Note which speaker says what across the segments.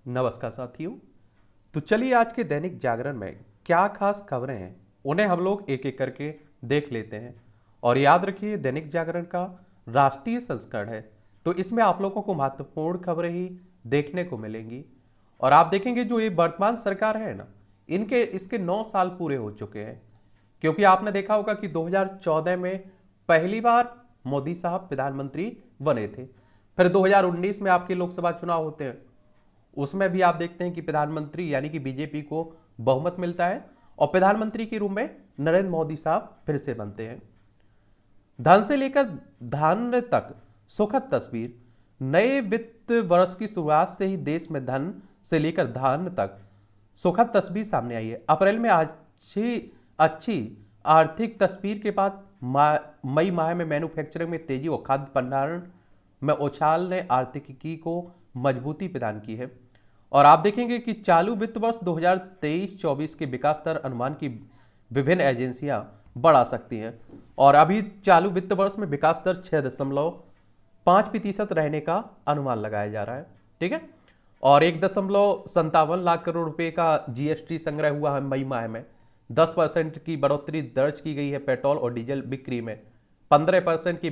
Speaker 1: नमस्कार साथियों। तो चलिए आज के दैनिक जागरण में क्या खास खबरें हैं उन्हें हम लोग एक एक करके देख लेते हैं। और याद रखिए दैनिक जागरण का राष्ट्रीय संस्करण है, तो इसमें आप लोगों को महत्वपूर्ण खबरें ही देखने को मिलेंगी। और आप देखेंगे जो ये वर्तमान सरकार है ना, इनके इसके 9 साल पूरे हो चुके हैं। क्योंकि आपने देखा होगा कि 2014 में पहली बार मोदी साहब प्रधानमंत्री बने थे। फिर 2019 में आपके लोकसभा चुनाव होते हैं, उसमें भी आप देखते हैं कि प्रधानमंत्री यानी कि बीजेपी को बहुमत मिलता है और प्रधानमंत्री के रूप में नरेंद्र मोदी साहब फिर से बनते हैं। धन से लेकर धान्य तक सुखद तस्वीर। नए वित्त वर्ष की शुरुआत से ही देश में धन से लेकर धान्य तक सुखद तस्वीर सामने आई है। अप्रैल में अच्छी अच्छी आर्थिक तस्वीर के बाद मई माह में मैन्युफैक्चरिंग में तेजी और खाद्य भंडारण में उछाल ने आर्थिकी को मजबूती प्रदान की है। और आप देखेंगे कि चालू वित्त वर्ष 2023-24 के विकास दर अनुमान की विभिन्न एजेंसियां बढ़ा सकती हैं। और अभी चालू वित्त वर्ष में विकास दर 6.5% रहने का अनुमान लगाया जा रहा है। ठीक है। और 1.57 लाख करोड़ रुपए का जीएसटी संग्रह हुआ है मई माह में। 10% की बढ़ोतरी दर्ज की गई है पेट्रोल और डीजल बिक्री में। 15% की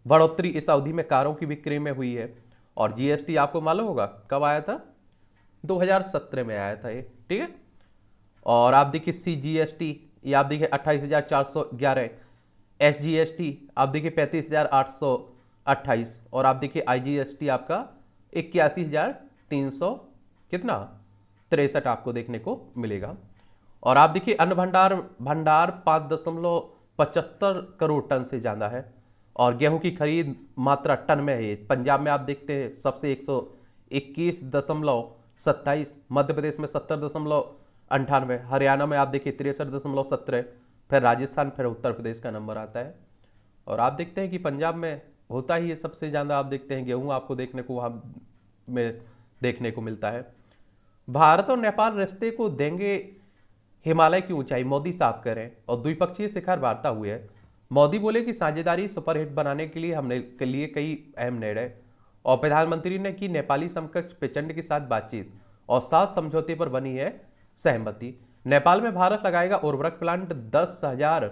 Speaker 1: बढ़ोतरी इस अवधि में कारों की बिक्री में हुई है। और जीएसटी आपको मालूम होगा कब आया था? 2017 में आया था ये। ठीक है। और आप देखिए सीजीएसटी, ये आप देखिए 28,411। एसजीएसटी आप देखिए 35,828। और आप देखिए आईजीएसटी आपका 81,300 कितना 63 आपको देखने को मिलेगा। और आप देखिए अन्न भंडार 5.75 करोड़ टन से ज्यादा है। और गेहूं की खरीद मात्रा टन में है। पंजाब में आप देखते हैं सबसे 121.27, मध्य प्रदेश में 70.98, हरियाणा में आप देखिए 63.17, फिर राजस्थान, फिर उत्तर प्रदेश का नंबर आता है। और आप देखते हैं कि पंजाब में होता ही है सबसे ज़्यादा। आप देखते हैं गेहूं आपको देखने को वहाँ में देखने को मिलता है। भारत और नेपाल रिश्ते को देंगे हिमालय की ऊंचाई, मोदी साहब कह रहे हैं। और द्विपक्षीय शिखर वार्ता हुई है। मोदी बोले कि साझेदारी सुपरहिट बनाने के लिए हमने के लिए कई अहम निर्णय। और प्रधानमंत्री ने की नेपाली समकक्ष प्रचंड के साथ बातचीत और 7 समझौते पर बनी है सहमति। नेपाल में भारत लगाएगा उर्वरक प्लांट, 10,000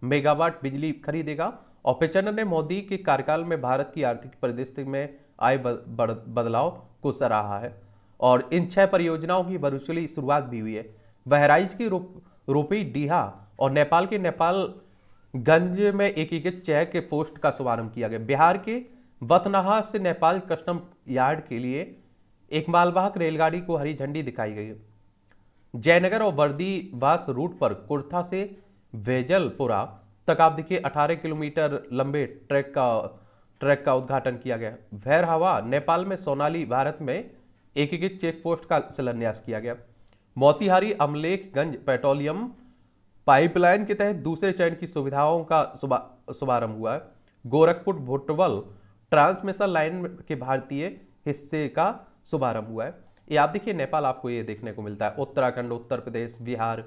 Speaker 1: मेगावाट बिजली खरीदेगा। और प्रचंड ने मोदी के कार्यकाल में भारत की आर्थिक परिदृश्य में आए बदलाव को सराहा है। और इन 6 परियोजनाओं की वर्चुअली शुरुआत भी हुई है। बहराइच की रूपी डीहा और नेपाल के नेपालगंज में एकीकृत चेक पोस्ट का शुभारंभ किया गया। बिहार के वतनहा से नेपाल कस्टम यार्ड के लिए एक मालवाहक रेलगाड़ी को हरी झंडी दिखाई गई। जयनगर और वर्दीवास रूट पर कुर्था से वेजलपुरा तक आप देखिए 18 किलोमीटर लंबे ट्रैक का उद्घाटन किया गया। भैरहवा नेपाल में, सोनाली भारत में एकीकृत चेक पोस्ट का शिलान्यास किया गया। मोतिहारी अमलेखगंज पेट्रोलियम पाइपलाइन के तहत दूसरे चरण की सुविधाओं का शुभारंभ हुआ है। गोरखपुर भुटवल ट्रांसमिशन लाइन के भारतीय हिस्से का शुभारंभ हुआ है। ये आप देखिए नेपाल आपको ये देखने को मिलता है। उत्तराखंड, उत्तर प्रदेश, बिहार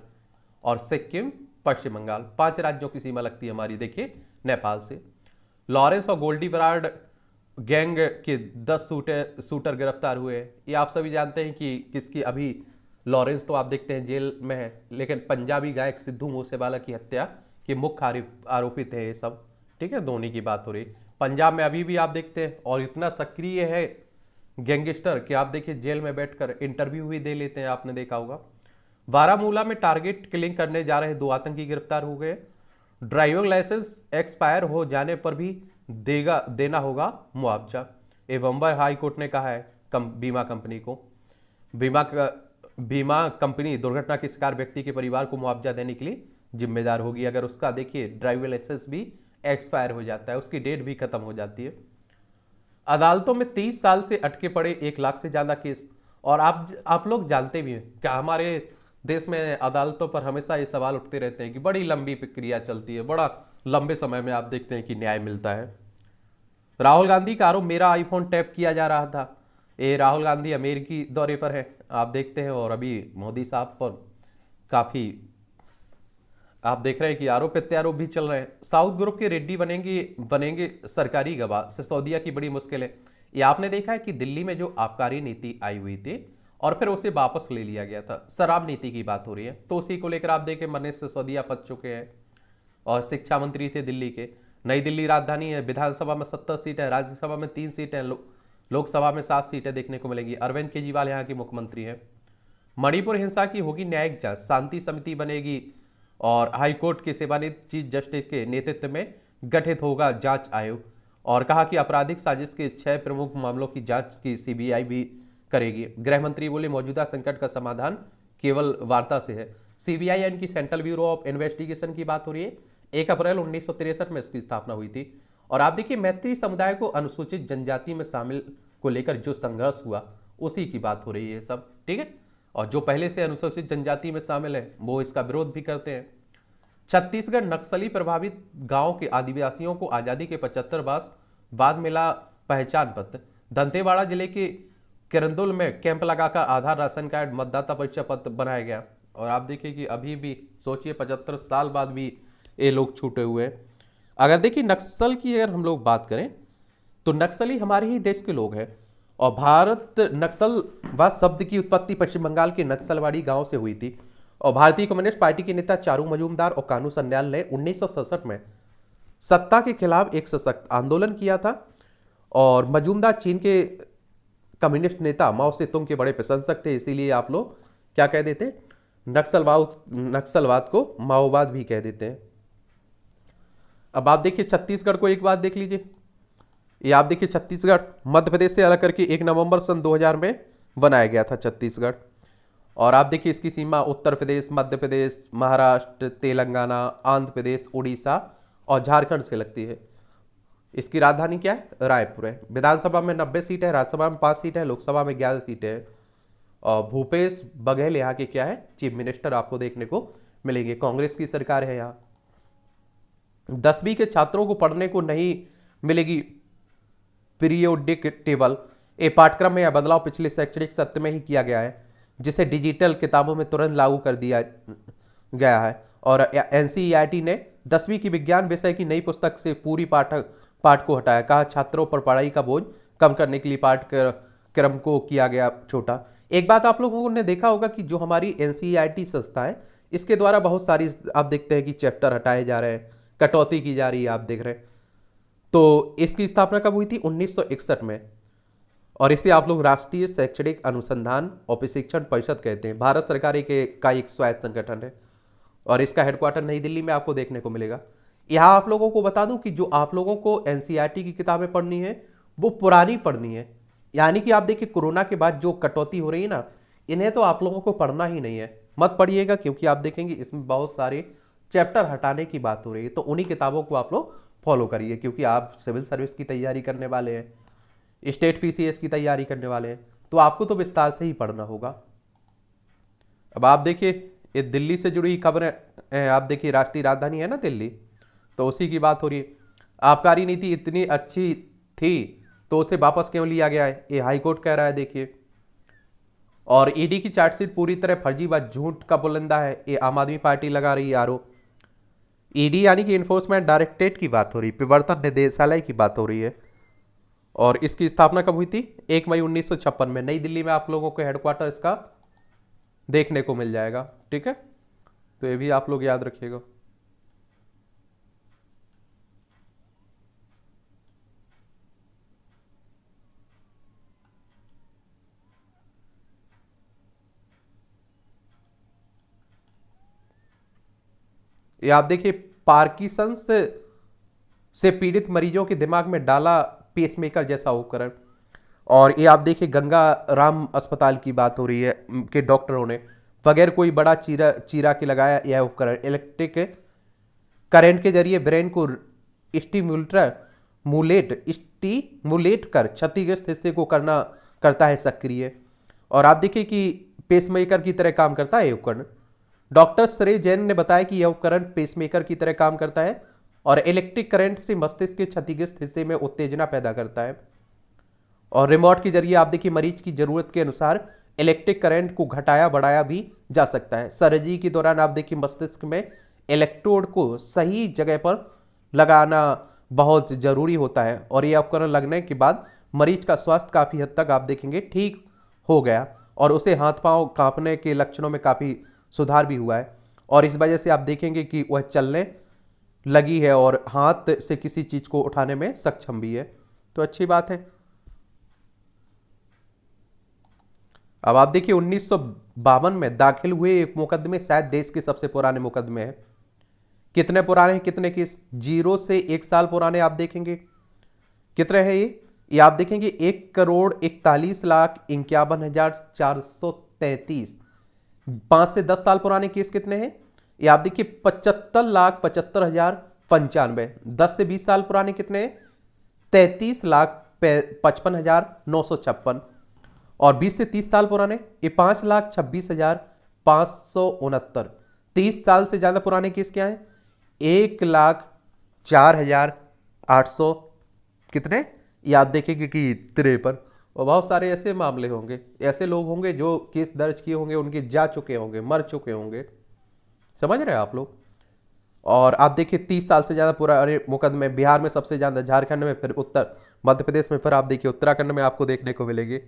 Speaker 1: और सिक्किम, पश्चिम बंगाल, 5 राज्यों की सीमा लगती है हमारी देखिए नेपाल से। लॉरेंस और गोल्डी बराड गैंग के 10 शूटर गिरफ्तार हुए। ये आप सभी जानते हैं कि किसकी, अभी लॉरेंस तो आप देखते हैं जेल में है, लेकिन पंजाबी गायक सिद्धू मूसेवाला की हत्या के मुख्य आरोपित है ये सब। ठीक है, धोनी की बात हो रही। पंजाब में अभी भी आप देखते हैं और इतना सक्रिय है गैंगस्टर कि आप देखिए जेल में बैठकर इंटरव्यू भी दे लेते हैं, आपने देखा होगा। बारामूला में टारगेट किलिंग करने जा रहे 2 आतंकी गिरफ्तार हो गए। ड्राइविंग लाइसेंस एक्सपायर हो जाने पर भी देना होगा मुआवजा। एवं मुंबई हाई कोर्ट ने कहा है बीमा कंपनी को, बीमा कंपनी दुर्घटना के शिकार व्यक्ति के परिवार को मुआवजा देने के लिए जिम्मेदार होगी अगर उसका देखिए ड्राइविंग लाइसेंस भी एक्सपायर हो जाता है, उसकी डेट भी खत्म हो जाती है। अदालतों में 30 साल से अटके पड़े 1 लाख से ज्यादा केस। और आप लोग जानते भी हैं कि हमारे देश में अदालतों पर हमेशा ये सवाल उठते रहते हैं कि बड़ी लंबी प्रक्रिया चलती है, बड़ा लंबे समय में आप देखते हैं कि न्याय मिलता है। राहुल गांधी का आरोप, मेरा आईफोन टैप किया जा रहा था। ये राहुल गांधी अमेरिकी दौरे पर है, आप देखते हैं। और अभी मोदी साहब पर काफी आप देख रहे हैं कि आरोप प्रत्यारोप भी चल रहे हैं। साउथ ग्रुप के रेड्डी बनेंगे सरकारी गवाह, सिसोदिया की बड़ी मुश्किल है। ये आपने देखा है कि दिल्ली में जो आबकारी नीति आई हुई थी और फिर उसे वापस ले लिया गया था, शराब नीति की बात हो रही है, तो उसी को लेकर आप देखें मनीष सिसोदिया पद चुके हैं और शिक्षा मंत्री थे दिल्ली के। नई दिल्ली राजधानी है, विधानसभा में 70 सीट है, राज्यसभा में 3 सीट है, लोकसभा में 7 सीटें देखने को मिलेंगी। अरविंद केजरीवाल यहाँ के मुख्यमंत्री हैं। मणिपुर हिंसा की होगी न्यायिक जांच, शांति समिति बनेगी और हाईकोर्ट के सेवानिवृत्त चीफ जस्टिस के नेतृत्व में गठित होगा जांच आयोग। और कहा कि आपराधिक साजिश के 6 प्रमुख मामलों की जांच की सीबीआई भी करेगी। गृह मंत्री बोले मौजूदा संकट का समाधान केवल वार्ता से है। सीबीआई यानी कि सेंट्रल ब्यूरो ऑफ इन्वेस्टिगेशन की बात हो रही है। 1 अप्रैल 1963 में इसकी स्थापना हुई थी। और आप देखिए मैत्री समुदाय को अनुसूचित जनजाति में शामिल को लेकर जो संघर्ष हुआ उसी की बात हो रही है सब, ठीक है। और जो पहले से अनुसूचित जनजाति में शामिल है वो इसका विरोध भी करते हैं। छत्तीसगढ़ नक्सली प्रभावित गांव के आदिवासियों को आजादी के 75 वर्ष बाद मिला पहचान पत्र। दंतेवाड़ा जिले के किरंदुल में कैंप लगाकर आधार, राशन कार्ड, मतदाता परिचय पत्र बनाया गया। और आप देखिए कि अभी भी सोचिए 75 साल बाद भी ये लोग छूटे हुए हैं। अगर देखिए नक्सल की अगर हम लोग बात करें तो नक्सली हमारे ही देश के लोग हैं। और भारत नक्सलवाद शब्द की उत्पत्ति पश्चिम बंगाल के नक्सलवाड़ी गांव से हुई थी। और भारतीय कम्युनिस्ट पार्टी के नेता चारू मजूमदार और कानू सन्याल ने 1967 में सत्ता के खिलाफ एक सशक्त आंदोलन किया था। और मजूमदार चीन के कम्युनिस्ट नेता माओ से तुंग के बड़े प्रशंसक थे, इसीलिए आप लोग क्या कह देते हैं, नक्सलवाद को माओवाद भी कह देते हैं। अब आप देखिए छत्तीसगढ़ को एक बात देख लीजिए, ये आप देखिए छत्तीसगढ़ मध्य प्रदेश से अलग करके 1 नवंबर सन 2000 में बनाया गया था छत्तीसगढ़। और आप देखिए इसकी सीमा उत्तर प्रदेश, मध्य प्रदेश, महाराष्ट्र, तेलंगाना, आंध्र प्रदेश, उड़ीसा और झारखंड से लगती है। इसकी राजधानी क्या है, रायपुर है। विधानसभा में 90 सीट है, राज्यसभा में 5 सीट है, लोकसभा में 11 सीटें हैं। और भूपेश बघेल यहाँ के क्या है, चीफ मिनिस्टर आपको देखने को मिलेंगे। कांग्रेस की सरकार है यहाँ। 10वीं के छात्रों को पढ़ने को नहीं मिलेगी पीरियोडिक टेबल। ए पाठ्यक्रम में यह बदलाव पिछले शैक्षणिक सत्र में ही किया गया है, जिसे डिजिटल किताबों में तुरंत लागू कर दिया गया है। और एनसीईआरटी ने 10वीं की विज्ञान विषय की नई पुस्तक से पूरी पाठ को हटाया। कहा छात्रों पर पढ़ाई का बोझ कम करने के लिए पाठ्यक्रम को किया गया छोटा। एक बात आप लोगों ने देखा होगा कि जो हमारी एनसीईआरटी संस्था है इसके द्वारा बहुत सारी आप देखते हैं कि चैप्टर हटाए जा रहे हैं, कटौती की जा रही है, आप देख रहे हैं। तो इसकी स्थापना कब हुई थी, 1961 में। और इसे आप लोग राष्ट्रीय शैक्षणिक अनुसंधान और प्रशिक्षण परिषद कहते हैं। भारत सरकार का एक स्वायत्त संगठन है और इसका हेडक्वार्टर नई दिल्ली में आपको देखने को मिलेगा। यहाँ आप लोगों को बता दूं कि जो आप लोगों को एनसीईआरटी की किताबें पढ़नी है वो पुरानी पढ़नी है। यानी कि आप देखिए कोरोना के बाद जो कटौती हो रही है ना, इन्हें तो आप लोगों को पढ़ना ही नहीं है, मत पढ़िएगा, क्योंकि आप देखेंगे इसमें बहुत सारे चैप्टर हटाने की बात हो रही है। तो उन्हीं किताबों को आप लोग फॉलो करिए, क्योंकि आप सिविल सर्विस की तैयारी करने वाले हैं, स्टेट पीसीएस की तैयारी करने वाले हैं, तो आपको तो विस्तार से ही पढ़ना होगा। अब आप देखिए ये दिल्ली से जुड़ी खबरें, आप देखिए राष्ट्रीय राजधानी है ना दिल्ली, तो उसी की बात हो रही है। आबकारी नीति इतनी अच्छी थी तो उसे वापस क्यों लिया गया है, ये हाईकोर्ट कह रहा है, देखिए। और ईडी की चार्जशीट पूरी तरह फर्जी व झूठ का बुलंदा है, ये आम आदमी पार्टी लगा रही है आरोप। ईडी यानी कि इन्फोर्समेंट डायरेक्टरेट की बात हो रही है, प्रवर्तन निदेशालय की बात हो रही है। और इसकी स्थापना कब हुई थी, 1 मई 1956 में। नई दिल्ली में आप लोगों को हेडक्वार्टर इसका देखने को मिल जाएगा, ठीक है। तो ये भी आप लोग याद रखिएगा। ये आप देखिए पार्किंसंस से पीड़ित मरीजों के दिमाग में डाला पेसमेकर जैसा उपकरण। और ये आप देखिए गंगा राम अस्पताल की बात हो रही है कि डॉक्टरों ने बगैर कोई बड़ा चीरा के लगाया यह उपकरण। इलेक्ट्रिक करंट के जरिए ब्रेन को स्टिमुलेट कर क्षतिग्रस्त हिस्से को करता है सक्रिय। और आप देखिए कि पेसमेकर की तरह काम करता है यह उपकरण। डॉक्टर श्रेय जैन ने बताया कि यह उपकरण पेसमेकर की तरह काम करता है और इलेक्ट्रिक करंट से मस्तिष्क के क्षतिग्रस्त हिस्से में उत्तेजना पैदा करता है। और रिमोट के जरिए आप देखिए मरीज की जरूरत के अनुसार इलेक्ट्रिक करंट को घटाया बढ़ाया भी जा सकता है। सर्जरी के दौरान आप देखिए मस्तिष्क में इलेक्ट्रोड को सही जगह पर लगाना बहुत जरूरी होता है और यह उपकरण लगने के बाद मरीज का स्वास्थ्य काफ़ी हद तक आप देखेंगे ठीक हो गया और उसे हाथ पांव कांपने के लक्षणों में काफ़ी सुधार भी हुआ है और इस वजह से आप देखेंगे कि वह चलने लगी है और हाथ से किसी चीज़ को उठाने में सक्षम भी है, तो अच्छी बात है। अब आप देखिए 1952 में दाखिल हुए एक मुकदमे शायद देश के सबसे पुराने मुकदमे हैं। कितने पुराने हैं, कितने केस? 0 से 1 साल पुराने। आप देखेंगे कितने हैं ये आप देखेंगे 1,41,51,433। 5 से 10 साल पुराने केस कितने हैं? ये आप देखिए 75,75,095। 10 से 20 साल पुराने कितने हैं? 33,55,956। और 20 से 30 साल पुराने ये 5,26,569। 30 साल से ज्यादा पुराने केस क्या है? 1,04,800 कितने? याद देखेंगे कि 53। और बहुत सारे ऐसे मामले होंगे, ऐसे लोग होंगे जो केस दर्ज किए होंगे, उनके जा चुके होंगे, मर चुके होंगे। समझ रहे हैं आप लोग? और आप देखिए 30 साल से ज्यादा पुराने मुकदमे बिहार में सबसे ज्यादा, झारखंड में, फिर उत्तर मध्य प्रदेश में, फिर आप देखिए उत्तराखंड में आपको देखने को मिलेंगे।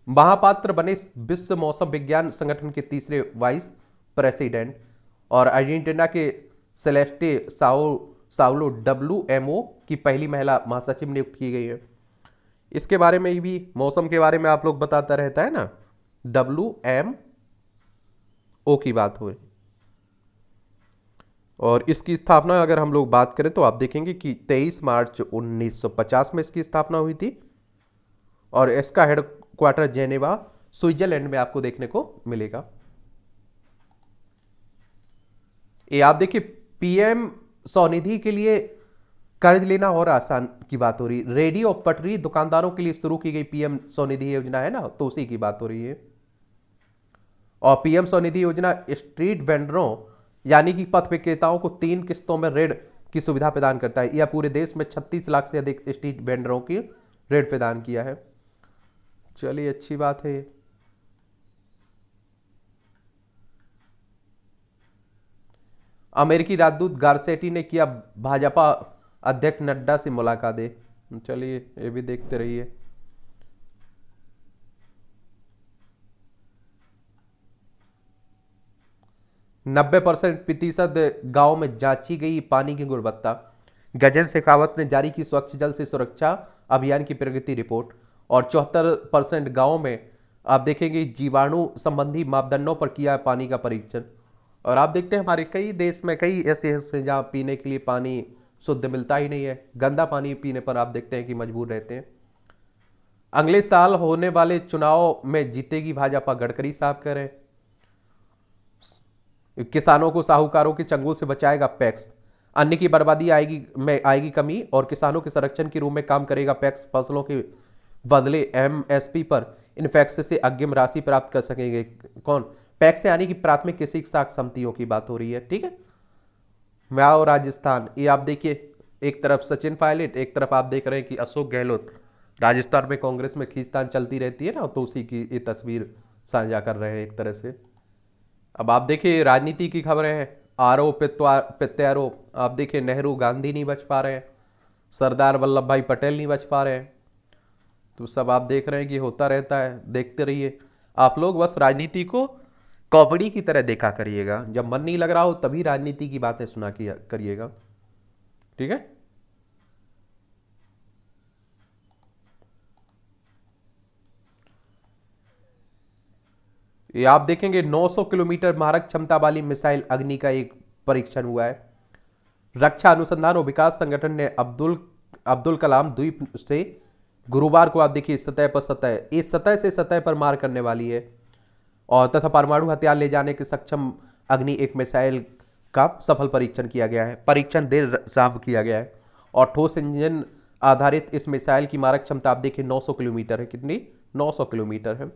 Speaker 1: महापात्र बने विश्व मौसम विज्ञान संगठन के तीसरे वाइस प्रेसिडेंट और अर्जेंटीना के सेलेस्टे साउलो WMO की पहली महिला महासचिव नियुक्त की गई है। इसके बारे में भी, मौसम के बारे में आप लोग बताता रहता है ना, WMO की बात हो रही। और इसकी स्थापना अगर हम लोग बात करें तो आप देखेंगे कि 23 मार्च 1950 में इसकी स्थापना हुई थी और इसका हेडक्वार्टर जेनेवा स्विट्जरलैंड में आपको देखने को मिलेगा। ये आप देखिए PM स्वनिधि के लिए कर्ज लेना और आसान की बात हो रही। रेडी और पटरी दुकानदारों के लिए शुरू की गई PM स्वनिधि योजना है ना, तो उसी की बात हो रही है। और PM स्वनिधि योजना स्ट्रीट वेंडरों यानी कि पथ विक्रेताओं को 3 किस्तों में ऋण की सुविधा प्रदान करता है। यह पूरे देश में 36 लाख से अधिक स्ट्रीट वेंडरों की ऋण प्रदान किया है। चलिए अच्छी बात है। अमेरिकी राजदूत गारसेटी ने किया भाजपा अध्यक्ष नड्डा से मुलाकातें। चलिए ये भी देखते रहिए। प्रतिशत गांव में जांची गई पानी की गुणवत्ता। गजेंद्र शेखावत ने जारी की स्वच्छ जल से सुरक्षा अभियान की प्रगति रिपोर्ट। और 74% गांव में आप देखेंगे जीवाणु संबंधी मापदंडों पर किया है पानी का परीक्षण। और आप देखते हैं हमारे कई देश में कई ऐसे हैं जहाँ पीने के लिए पानी शुद्ध मिलता ही नहीं है, गंदा पानी पीने पर आप देखते हैं कि मजबूर रहते हैं। अगले साल होने वाले चुनाव में जीतेगी भाजपा, गडकरी साहब कह रहे हैं। किसानों को साहूकारों के चंगुल से बचाएगा पैक्स। अन्न की बर्बादी आएगी कमी और किसानों के संरक्षण के रूप में काम करेगा पैक्स। फसलों के बदले MSP पर इनफैक्स से अग्रिम राशि प्राप्त कर सकेंगे कौन? पैक्स यानी कि प्राथमिक कृषि साख समितियों की बात हो रही है। ठीक है। म्याओ राजस्थान, ये आप देखिए एक तरफ सचिन पायलट, एक तरफ आप देख रहे हैं कि अशोक गहलोत। राजस्थान में कांग्रेस में खींचतान चलती रहती है ना, तो उसी की ये तस्वीर साझा कर रहे हैं एक तरह से। अब आप देखिए राजनीति की खबरें हैं। आरोप प्रत्यारोप, आप देखिए नेहरू गांधी नहीं बच पा रहे हैं, सरदार वल्लभ भाई पटेल नहीं बच पा रहे हैं, तो सब आप देख रहे हैं कि होता रहता है। देखते रहिए आप लोग, बस राजनीति को कॉमेडी की तरह देखा करिएगा। जब मन नहीं लग रहा हो तभी राजनीति की बातें सुना करिएगा। ठीक है। ये आप देखेंगे 900 किलोमीटर मारक क्षमता वाली मिसाइल अग्नि का एक परीक्षण हुआ है। रक्षा अनुसंधान और विकास संगठन ने अब्दुल कलाम द्वीप से गुरुवार को आप देखिए सतह से सतह पर मार करने वाली है और तथा परमाणु हथियार ले जाने के सक्षम अग्नि एक मिसाइल का सफल परीक्षण किया गया है। परीक्षण देर शाम किया गया है और ठोस इंजन आधारित इस मिसाइल की मारक क्षमता आप देखिए 900 किलोमीटर है। कितनी? 900 किलोमीटर है।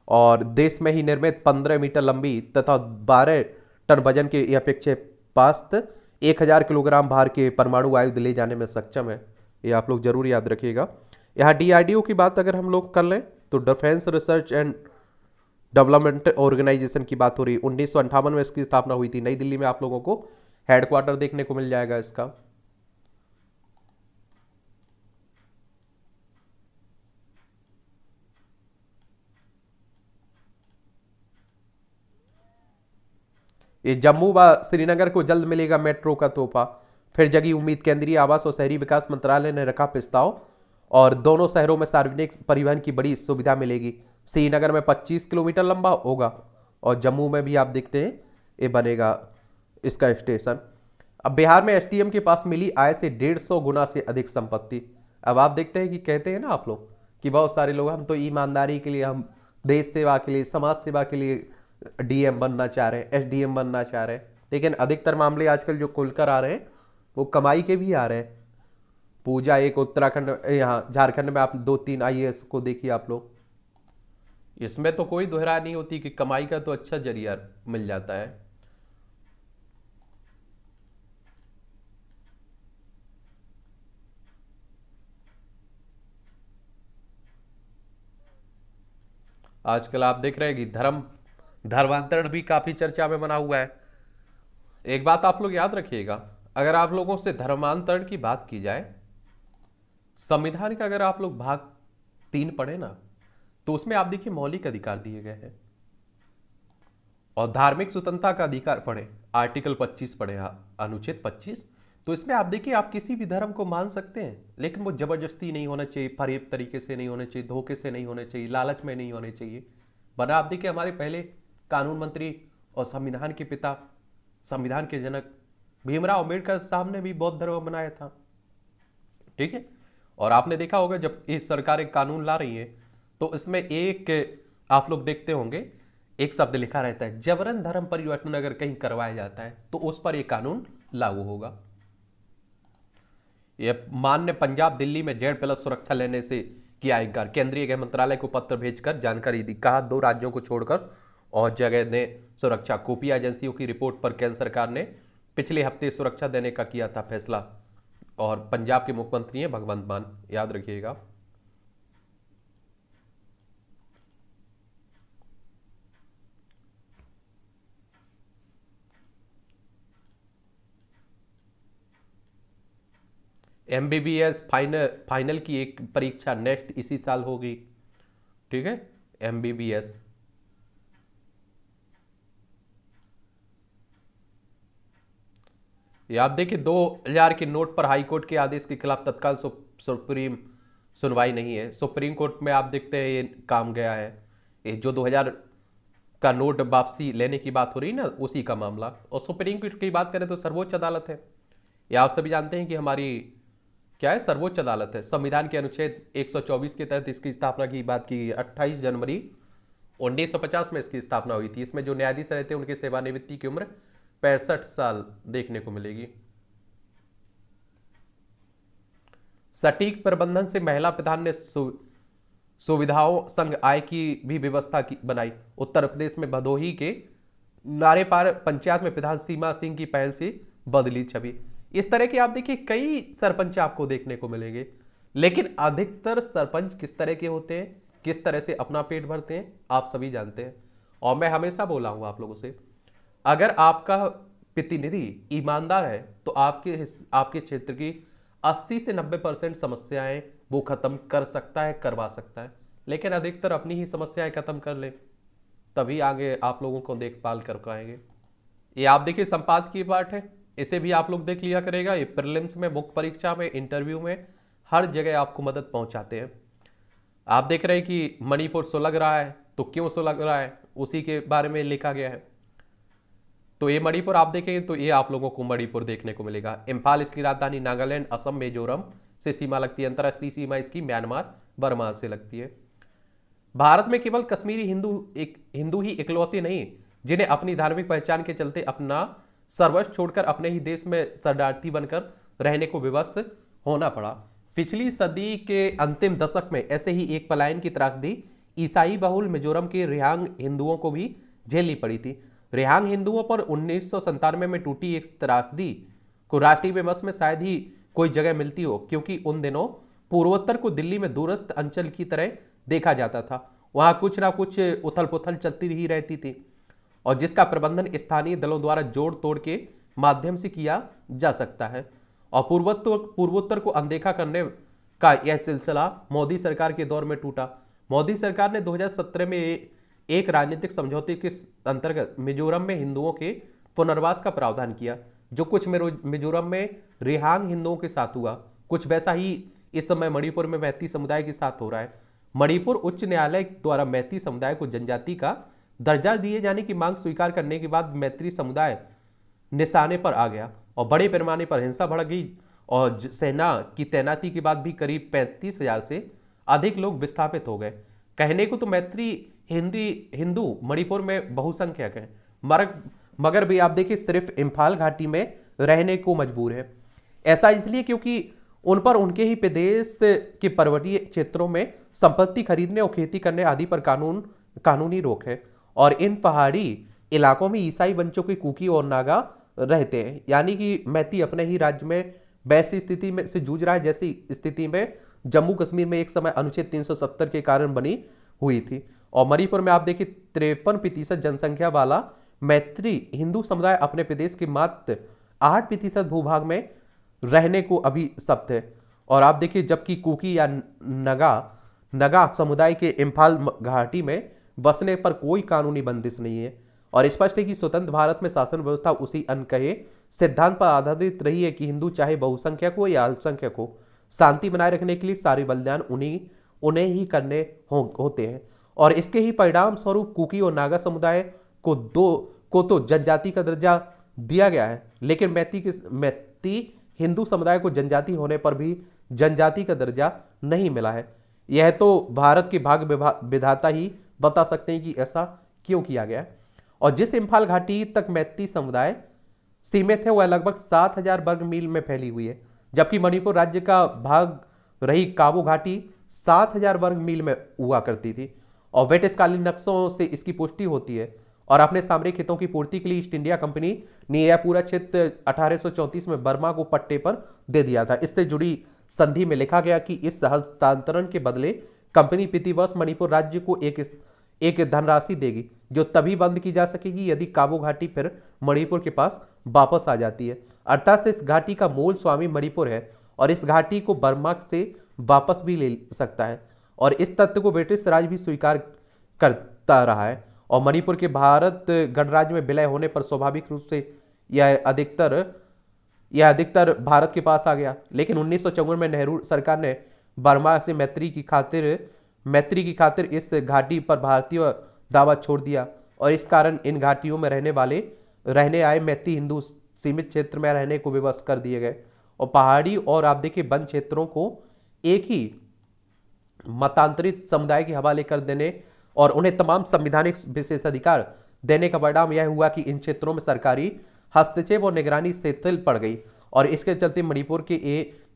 Speaker 1: और देश में ही निर्मित 15 मीटर लंबी तथा 12 टन वजन के यह प्रक्षेपास्त्र 1000 किलोग्राम भार के परमाणु आयुध ले जाने में सक्षम है। ये आप लोग जरूर याद रखिएगा। यहाँ DRDO की बात अगर हम लोग कर लें तो defence research and development organisation की बात हो रही है। 1958 में इसकी स्थापना हुई थी। नई दिल्ली में आप लोगों को हेडक्वार्टर देखने को मिल जाएगा इसका। ये जम्मू व श्रीनगर को जल्द मिलेगा मेट्रो का तोहफा, फिर जगी उम्मीद। केंद्रीय आवास और शहरी विकास मंत्रालय ने रखा प्रस्ताव और दोनों शहरों में सार्वजनिक परिवहन की बड़ी सुविधा मिलेगी। श्रीनगर में 25 किलोमीटर लंबा होगा और जम्मू में भी आप देखते हैं ये बनेगा इसका स्टेशन। अब बिहार में एसडीएम के पास मिली आय से 150 गुना से अधिक संपत्ति। अब आप देखते हैं कि कहते हैं ना आप लोग कि बहुत सारे लोग हम तो ईमानदारी के लिए, हम देश सेवा के लिए, समाज सेवा के लिए डीएम बनना चाह रहे हैं, एसडीएम बनना चाह रहे हैं, लेकिन अधिकतर मामले आजकल जो खुलकर आ रहे हैं वो कमाई के भी आ रहे हैं। पूजा एक उत्तराखंड, यहाँ झारखंड में आप 2-3 आईएएस को देखिए आप लोग, इसमें तो कोई दोहरा नहीं होती कि कमाई का तो अच्छा जरिया मिल जाता है। आजकल आप देख रहे हैं कि धर्मांतरण भी काफी चर्चा में बना हुआ है। एक बात आप लोग याद रखिएगा, अगर आप लोगों से धर्मांतरण की बात की जाए, संविधान का अगर आप लोग भाग 3 पढ़े ना, तो उसमें आप देखिए मौलिक अधिकार दिए गए हैं। और धार्मिक स्वतंत्रता का अधिकार पढ़े, आर्टिकल 25 पढ़े, अनुच्छेद 25, तो इसमें आप देखिए आप किसी भी धर्म को मान सकते हैं, लेकिन वो जबरदस्ती नहीं होना चाहिए, फरेब तरीके से नहीं होने चाहिए, धोखे से नहीं होने चाहिए, लालच में नहीं होने चाहिए। बना आप देखिए हमारे पहले कानून मंत्री और संविधान के पिता, संविधान के जनक भीमराव अम्बेडकर साहब ने भी बौद्ध धर्म बनाया था, ठीक है। और आपने देखा होगा जब ये सरकार एक कानून ला रही है तो इसमें एक आप लोग देखते होंगे एक शब्द लिखा रहता है, जबरन धर्म परिवर्तन अगर कहीं करवाया जाता है तो उस पर यह कानून लागू होगा। यह माननीय पंजाब दिल्ली में Z+ सुरक्षा लेने से किया इनकार, केंद्रीय गृह मंत्रालय को पत्र भेजकर जानकारी दी, कहा 2 राज्यों को छोड़कर और जगह ने सुरक्षा। खुफिया एजेंसियों की रिपोर्ट पर केंद्र सरकार ने पिछले हफ्ते सुरक्षा देने का किया था फैसला। और पंजाब के मुख्यमंत्री हैं भगवंत मान, याद रखिएगा। MBBS फाइनल की एक परीक्षा नेक्स्ट इसी साल होगी, ठीक है। MBBS ये आप देखिए 2000 के नोट पर हाईकोर्ट के आदेश के खिलाफ तत्काल सुप्रीम सुनवाई नहीं है। सुप्रीम कोर्ट में आप देखते हैं ये काम गया है, ये जो 2000 का नोट वापसी लेने की बात हो रही है ना, उसी का मामला। और सुप्रीम कोर्ट की बात करें तो सर्वोच्च अदालत है, ये आप सभी जानते हैं कि हमारी क्या है, सर्वोच्च अदालत है। संविधान के अनुच्छेद 124 के तहत इसकी स्थापना की बात की गई। 28 जनवरी 1950 में इसकी स्थापना हुई थी। इसमें जो न्यायाधीश रहते हैं उनकी सेवानिवृत्ति की उम्र 65 साल देखने को मिलेगी। सटीक प्रबंधन से महिला प्रधान ने सुविधाओं संग आय की भी व्यवस्था की बनाई। उत्तर प्रदेश में भदोही के नारेपार पंचायत में प्रधान सीमा सिंह की पहल से बदली छवि। इस तरह के आप देखिए कई सरपंच आपको देखने को मिलेंगे, लेकिन अधिकतर सरपंच किस तरह के होते हैं, किस तरह से अपना पेट भरते हैं, आप सभी जानते हैं। और मैं हमेशा बोला हूं आप लोगों से, अगर आपका प्रतिनिधि ईमानदार है तो आपके क्षेत्र की 80 से 90% समस्याएं वो खत्म कर सकता है, करवा सकता है। लेकिन अधिकतर अपनी ही समस्याएं खत्म कर ले, तभी आगे आप लोगों को देखभाल कर पाएंगे। ये आप देखिए संपादकीय पाठ है, इसे भी आप लोग देख लिया करेगा। ये प्रीलिम्स में, मुख्य परीक्षा में, इंटरव्यू में, हर जगह आपको मदद पहुंचाते हैं। आप देख रहे हैं कि मणिपुर सुलग रहा है, तो क्यों सुलग रहा है उसी के बारे में लिखा गया है। तो ये मणिपुर आप देखेंगे तो ये आप लोगों को मणिपुर देखने को मिलेगा। इम्फाल इसकी राजधानी, नागालैंड, असम, मिजोरम से सीमा लगती है। अंतर्राष्ट्रीय सीमा इसकी म्यांमार, बर्मा से लगती है। भारत में केवल कश्मीरी हिंदू ही इकलौते नहीं जिन्हें अपनी धार्मिक पहचान के चलते अपना सर्वस्व छोड़कर अपने ही देश में शरणार्थी बनकर रहने को विवश होना पड़ा। पिछली सदी के अंतिम दशक में ऐसे ही एक पलायन की त्रासदी ईसाई बहुल मिजोरम के रिहांग हिंदुओं को भी झेलनी पड़ी थी। रिहांग हिंदुओं पर 1997 में टूटी एक त्रासदी को राष्ट्रीय विमर्श में शायद ही कोई जगह मिलती हो, क्योंकि उन दिनों पूर्वोत्तर को दिल्ली में दूरस्थ अंचल की तरह देखा जाता था। वहां कुछ ना कुछ उथल पुथल चलती ही रहती थी, और जिसका प्रबंधन स्थानीय दलों द्वारा जोड़ तोड़ के माध्यम से किया जा सकता है। और पूर्वोत्तर को अनदेखा करने का यह सिलसिला मोदी सरकार के दौर में टूटा। मोदी सरकार ने 2017 में एक राजनीतिक समझौते के अंतर्गत मिजोरम में हिंदुओं के पुनर्वास का प्रावधान किया, जो कुछ मिजोरम में रिहांग हिंदुओं के साथ हुआ, कुछ वैसा ही इस समय मणिपुर में मैती समुदाय के साथ हो रहा है। मणिपुर उच्च न्यायालय द्वारा मैती समुदाय को जनजाति का दर्जा दिए जाने की मांग स्वीकार करने के बाद मैत्री समुदाय निशाने पर आ गया और बड़े पैमाने पर हिंसा भड़क गई और सेना की तैनाती के बाद भी करीब 35,000 से अधिक लोग विस्थापित हो गए। कहने को तो मैत्री हिंदू मणिपुर में बहुसंख्यक हैं, मगर भी आप देखिए सिर्फ इम्फाल घाटी में रहने को मजबूर है। ऐसा इसलिए क्योंकि उन पर उनके ही प्रदेश के पर्वतीय क्षेत्रों में संपत्ति खरीदने और खेती करने आदि पर कानूनी रोक है और इन पहाड़ी इलाकों में ईसाई वंशों के कुकी और नागा रहते हैं। यानी कि मैती अपने ही राज्य में वैसी स्थिति में से जूझ रहा है जैसी स्थिति में जम्मू कश्मीर में एक समय अनुच्छेद 370 के कारण बनी हुई थी। और मणिपुर में आप देखिए 53% जनसंख्या वाला मैत्री हिंदू समुदाय अपने प्रदेश के मात्र 8% भूभाग में रहने को अभी शब्द है। और आप देखिए जबकि कुकी या नगा समुदाय के इम्फाल घाटी में बसने पर कोई कानूनी बंदिश नहीं है। और स्पष्ट है कि स्वतंत्र भारत में शासन व्यवस्था उसी अनकहे सिद्धांत पर आधारित रही है कि हिंदू चाहे बहुसंख्यक हो या अल्पसंख्यक हो, शांति बनाए रखने के लिए सारे बलिदान उन्हें ही करने होते हैं। और इसके ही परिणाम स्वरूप कुकी और नागा समुदाय को तो जनजाति का दर्जा दिया गया है, लेकिन मैती हिंदू समुदाय को जनजाति होने पर भी जनजाति का दर्जा नहीं मिला है। यह तो भारत के भाग्य विधाता ही बता सकते हैं कि ऐसा क्यों किया गया। और जिस इम्फाल घाटी तक मैती समुदाय सीमित है वह लगभग 7,000 वर्ग मील में फैली हुई है, जबकि मणिपुर राज्य का भाग रही काबू घाटी 7,000 वर्ग मील में हुआ करती थी। और ब्रिटिशकालीन नक्शों से इसकी पुष्टि होती है। और अपने सामरिक हितों की पूर्ति के लिए ईस्ट इंडिया कंपनी ने यह पूरा क्षेत्र 1834 में बर्मा को पट्टे पर दे दिया था। इससे जुड़ी संधि में लिखा गया कि इस हस्तांतरण के बदले कंपनी प्रतिवर्ष मणिपुर राज्य को एक धनराशि देगी, जो तभी बंद की जा सकेगी यदि काबू घाटी फिर मणिपुर के पास वापस आ जाती है। अर्थात इस घाटी का मूल स्वामी मणिपुर है और इस घाटी को बर्मा से वापस भी ले सकता है। और इस तथ्य को ब्रिटिश राज भी स्वीकार करता रहा है। और मणिपुर के भारत गणराज्य में विलय होने पर स्वाभाविक रूप से यह अधिकतर भारत के पास आ गया। लेकिन 1954 में नेहरू सरकार ने बर्मा से मैत्री की खातिर इस घाटी पर भारतीय दावा छोड़ दिया और इस कारण इन घाटियों में रहने आए मैती हिंदू सीमित क्षेत्र में रहने को विवश कर दिए गए और पहाड़ी और आप देखिए वन क्षेत्रों को एक ही मतांतरित समुदाय के हवाले कर देने और उन्हें तमाम संवैधानिक विशेषाधिकार देने का परिणाम यह हुआ कि इन क्षेत्रों में सरकारी हस्तक्षेप और निगरानी शिथिल पड़ गई। और इसके चलते मणिपुर के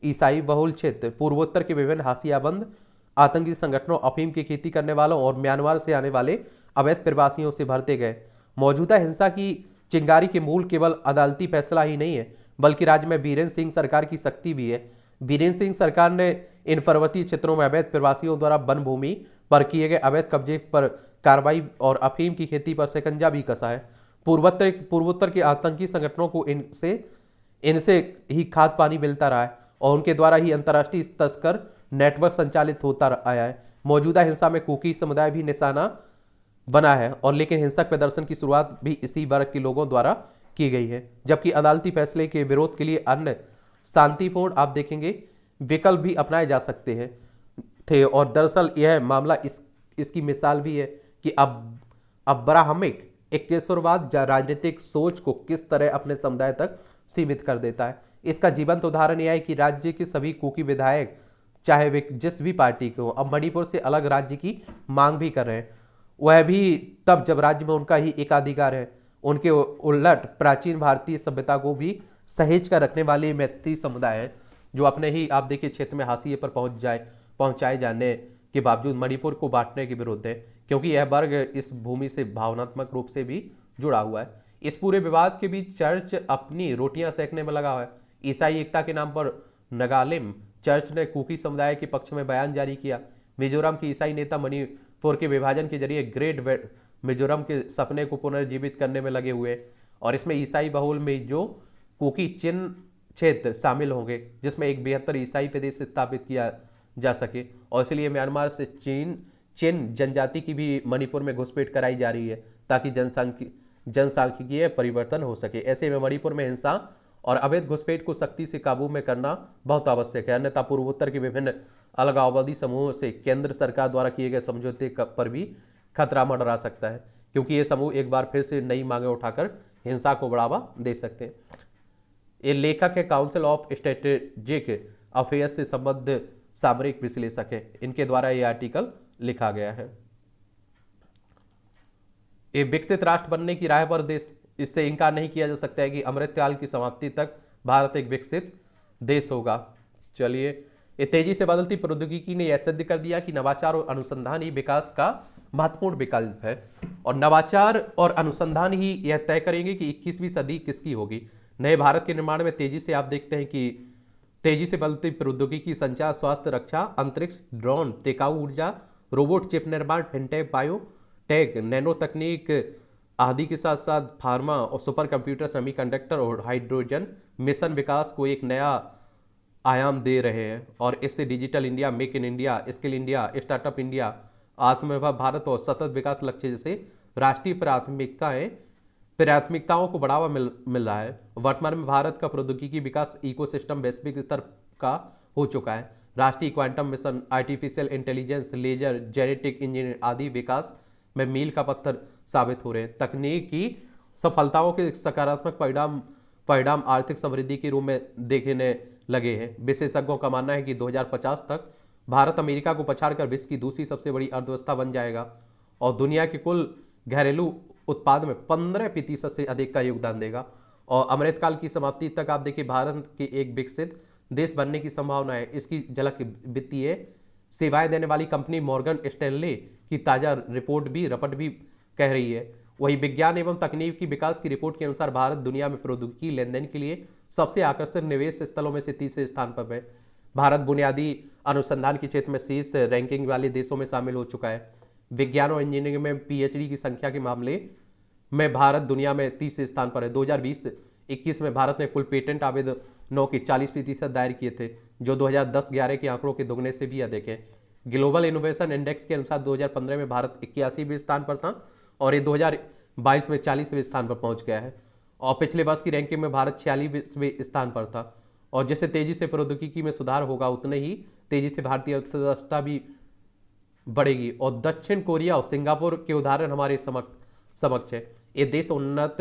Speaker 1: ईसाई बहुल क्षेत्र पूर्वोत्तर के विभिन्न हाशियाबंद आतंकी संगठनों, अफीम की खेती करने वालों और म्यांमार से आने वाले अवैध प्रवासियों से भरते गए। मौजूदा हिंसा की चिंगारी के मूल केवल अदालती फैसला ही नहीं है, बल्कि राज्य में बीरेंद्र सिंह सरकार की शक्ति भी है। बीरेंद्र सिंह सरकार ने इन पर्वतीय क्षेत्रों में अवैध प्रवासियों द्वारा वन भूमि पर किए गए अवैध कब्जे पर कार्रवाई और अफीम की खेती पर शिकंजा भी कसा है। पूर्वोत्तर के आतंकी संगठनों को इनसे ही खाद पानी मिलता रहा है और उनके द्वारा ही अंतर्राष्ट्रीय तस्कर नेटवर्क संचालित होता आया है। मौजूदा हिंसा में कुकी समुदाय भी निशाना बना है और लेकिन हिंसक प्रदर्शन की शुरुआत भी इसी वर्ग के लोगों द्वारा की गई है, जबकि अदालती फैसले के विरोध के लिए अन्य शांतिपूर्ण आप देखेंगे विकल्प भी अपनाए जा सकते हैं थे। और दरअसल यह मामला इसकी मिसाल भी है कि अब अब्राहमिक इक्केश्वरवाद राजनीतिक सोच को किस तरह अपने समुदाय तक सीमित कर देता है। इसका जीवंत उदाहरण यह है कि राज्य के सभी कुकी विधायक चाहे वे जिस भी पार्टी के हो अब मणिपुर से अलग राज्य की मांग भी कर रहे हैं, वह भी तब जब राज्य में उनका ही एकाधिकार है। उनके उलट प्राचीन भारतीय सभ्यता को भी सहेज कर रखने वाले मैत्री समुदाय है जो अपने ही आप देखिए क्षेत्र में हाशिए पर पहुंचाए जाने के बावजूद मणिपुर को बांटने के विरुद्ध है, क्योंकि यह वर्ग इस भूमि से भावनात्मक रूप से भी जुड़ा हुआ है। इस पूरे विवाद के बीच चर्च अपनी रोटियां सेकने में लगा हुआ है। ईसाई एकता के नाम पर नगालिम चर्च ने कुकी समुदाय के पक्ष में बयान जारी किया। मिजोरम के ईसाई नेता मणिपुर के विभाजन के जरिए ग्रेट मिजोरम के सपने को पुनर्जीवित करने में लगे हुए और इसमें ईसाई बहुल में जो कुकी चिन्ह क्षेत्र शामिल होंगे जिसमें एक बेहतर ईसाई प्रदेश स्थापित किया जा सके। और इसलिए म्यांमार से चीन जनजाति की भी मणिपुर में घुसपैठ कराई जा रही है ताकि जनसांख्यिकीय परिवर्तन हो सके। ऐसे में मणिपुर में हिंसा और अवैध घुसपैठ को सख्ती से काबू में करना बहुत आवश्यक है, अन्यथा पूर्वोत्तर के विभिन्न अलगाववादी समूहों से केंद्र सरकार द्वारा किए गए समझौते पर भी खतरा मंडरा सकता है, क्योंकि ये समूह एक बार फिर से नई मांगें उठाकर हिंसा को बढ़ावा दे सकते हैं। ये लेखक है काउंसिल ऑफ स्ट्रेटेजिक अफेयर्स से संबद्ध सामरिक विश्लेषक है, इनके द्वारा ये आर्टिकल लिखा गया है। ये विकसित राष्ट्र बनने की राह पर देश, इससे इनकार नहीं किया जा सकता है कि अमृतकाल की समाप्ति तक भारत एक विकसित देश होगा। चलिए, ये तेजी से बदलती प्रौद्योगिकी ने यह सिद्ध कर दिया कि नवाचार और अनुसंधान ही विकास का महत्वपूर्ण विकल्प है, और नवाचार और अनुसंधान ही यह तय करेंगे कि 21वीं सदी किसकी होगी। नए भारत के निर्माण में तेजी से आप देखते हैं कि तेजी से बदलती प्रौद्योगिकी, संचार, स्वास्थ्य, रक्षा, अंतरिक्ष, ड्रोन, टिकाऊ ऊर्जा, रोबोट, चिप निर्माण, फिनटेक, बायोटेक, नैनो तकनीक आदि के साथ साथ फार्मा और सुपर कंप्यूटर, सेमीकंडक्टर और हाइड्रोजन मिशन विकास को एक नया आयाम दे रहे हैं। और इससे digital India, make in India, skill India, startup India, आत्मनिर्भर भारत और सतत विकास लक्ष्य जैसे राष्ट्रीय प्राथमिकताओं को बढ़ावा मिल रहा है। वर्तमान में भारत का प्रौद्योगिकी विकास इकोसिस्टम वैश्विक स्तर का हो चुका है। राष्ट्रीय quantum mission, artificial intelligence, laser, genetic engineering आदि विकास में मील का पत्थर साबित हो रहे हैं। तकनीकी सफलताओं के सकारात्मक परिणाम आर्थिक समृद्धि के रूप में देखने लगे हैं। विशेषज्ञों का मानना है कि 2050 तक भारत अमेरिका को पछाड़कर विश्व की दूसरी सबसे बड़ी अर्थव्यवस्था बन जाएगा और दुनिया के कुल घरेलू उत्पाद में 15% से अधिक का योगदान देगा। और अमृतकाल की समाप्ति तक आप देखिए भारत के एक विकसित देश बनने की संभावना है। इसकी झलक वित्तीय सेवाएं देने वाली कंपनी मॉर्गन स्टैनले की ताजा रपट भी कह रही है। वही विज्ञान एवं तकनीक की विकास की रिपोर्ट के अनुसार भारत दुनिया में प्रौद्योगिकी लेनदेन के लिए सबसे आकर्षक निवेश स्थलों में से तीसरे स्थान पर है। भारत बुनियादी अनुसंधान के क्षेत्र में शीर्ष रैंकिंग वाले देशों में शामिल हो चुका है। विज्ञान और इंजीनियरिंग में पीएचडी की संख्या के मामले में भारत दुनिया में तीसरे स्थान पर है। 2020-21 में भारत ने कुल पेटेंट आवेदनों के 40% दायर किए थे, जो 2010-11 के आंकड़ों के दोगुने से भी अधिक है। ग्लोबल इनोवेशन इंडेक्स के अनुसार 2015 में भारत 81वें स्थान पर था और ये 2022 में 40वें स्थान पर पहुंच गया है। और पिछले वर्ष की रैंकिंग में भारत 46वें स्थान पर था। और जैसे तेजी से प्रौद्योगिकी में सुधार होगा उतने ही तेजी से भारतीय अर्थव्यवस्था भी बढ़ेगी। और दक्षिण कोरिया और सिंगापुर के उदाहरण हमारे समक्ष है। ये देश उन्नत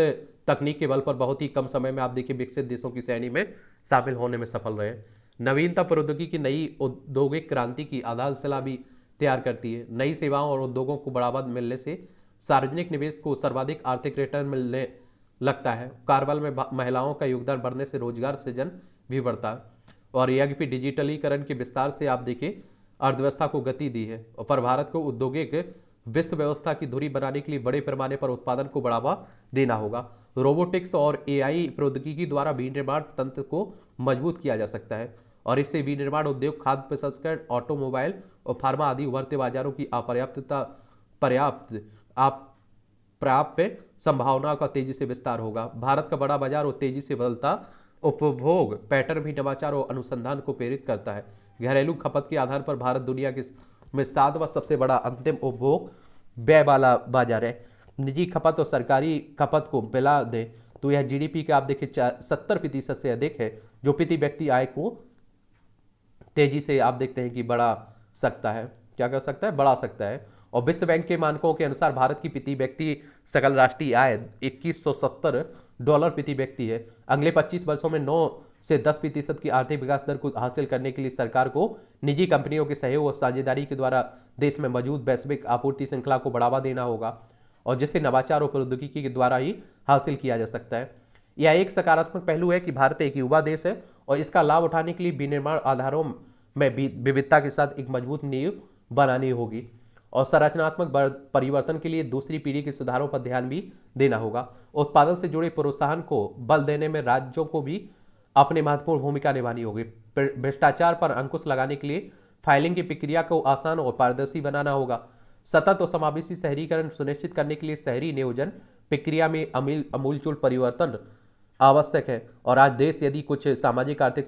Speaker 1: तकनीक के बल पर बहुत ही कम समय में आप देखिए विकसित देशों की श्रेणी में शामिल होने में सफल रहे। नवीनता प्रौद्योगिकी नई औद्योगिक क्रांति की आधारशिला भी तैयार करती है। नई सेवाओं और उद्योगों को बढ़ावा मिलने से सार्वजनिक निवेश को सर्वाधिक आर्थिक रिटर्न मिलने लगता है। कार्यबल में महिलाओं का योगदान बढ़ने से रोजगार सृजन भी बढ़ता है। और यह भी डिजिटलीकरण के विस्तार से आप देखिए अर्थव्यवस्था को गति दी है। और पर भारत को औद्योगिक विश्व व्यवस्था की धुरी बनाने के लिए बड़े पैमाने पर उत्पादन को बढ़ावा देना होगा। रोबोटिक्स और एआई प्रौद्योगिकी द्वारा विनिर्माण तंत्र को मजबूत किया जा सकता है और इससे विनिर्माण उद्योग, खाद्य प्रसंस्करण, ऑटोमोबाइल और फार्मा आदि उभरते बाजारों की प्राप्य संभावनाओं का तेजी से विस्तार होगा। भारत का बड़ा बाजार और तेजी से बदलता उपभोग पैटर्न भी नवाचार और अनुसंधान को प्रेरित करता है। घरेलू खपत के आधार पर भारत दुनिया के में 7वां सबसे बड़ा अंतिम उपभोग व्यय वाला बाजार है। निजी खपत और सरकारी खपत को मिला दें तो यह जीडीपी का आप देखिए 70% से अधिक है, जो प्रति व्यक्ति आय को तेजी से आप देखते हैं कि बढ़ा सकता है। क्या कर सकता है? बढ़ा सकता है। और विश्व बैंक के मानकों के अनुसार भारत की प्रति व्यक्ति सकल राष्ट्रीय आय $2170 प्रति व्यक्ति है। अगले 25 वर्षों में 9 से 10% की आर्थिक विकास दर को हासिल करने के लिए सरकार को निजी कंपनियों के सहयोग और साझेदारी के द्वारा देश में मौजूद वैश्विक आपूर्ति श्रृंखला को बढ़ावा देना होगा और जिसे नवाचार और प्रौद्योगिकी के द्वारा ही हासिल किया जा सकता है। यह एक सकारात्मक पहलू है कि भारत एक युवा देश है और इसका लाभ उठाने के लिए विनिर्माण आधारों में विविधता के साथ एक मजबूत नींव बनानी होगी और संरचनात्मक परिवर्तन के लिए दूसरी पीढ़ी के सुधारों पर ध्यान भी देना होगा। उत्पादन से जुड़े प्रोत्साहन को बल देने में राज्यों को भी अपनी महत्वपूर्ण भूमिका निभानी होगी। भ्रष्टाचार पर अंकुश लगाने के लिए फाइलिंग की प्रक्रिया को आसान और पारदर्शी बनाना होगा। सतत और समावेशी शहरीकरण सुनिश्चित करने के लिए शहरी नियोजन प्रक्रिया में अमूलचूल परिवर्तन आवश्यक है। और आज देश यदि कुछ सामाजिक आर्थिक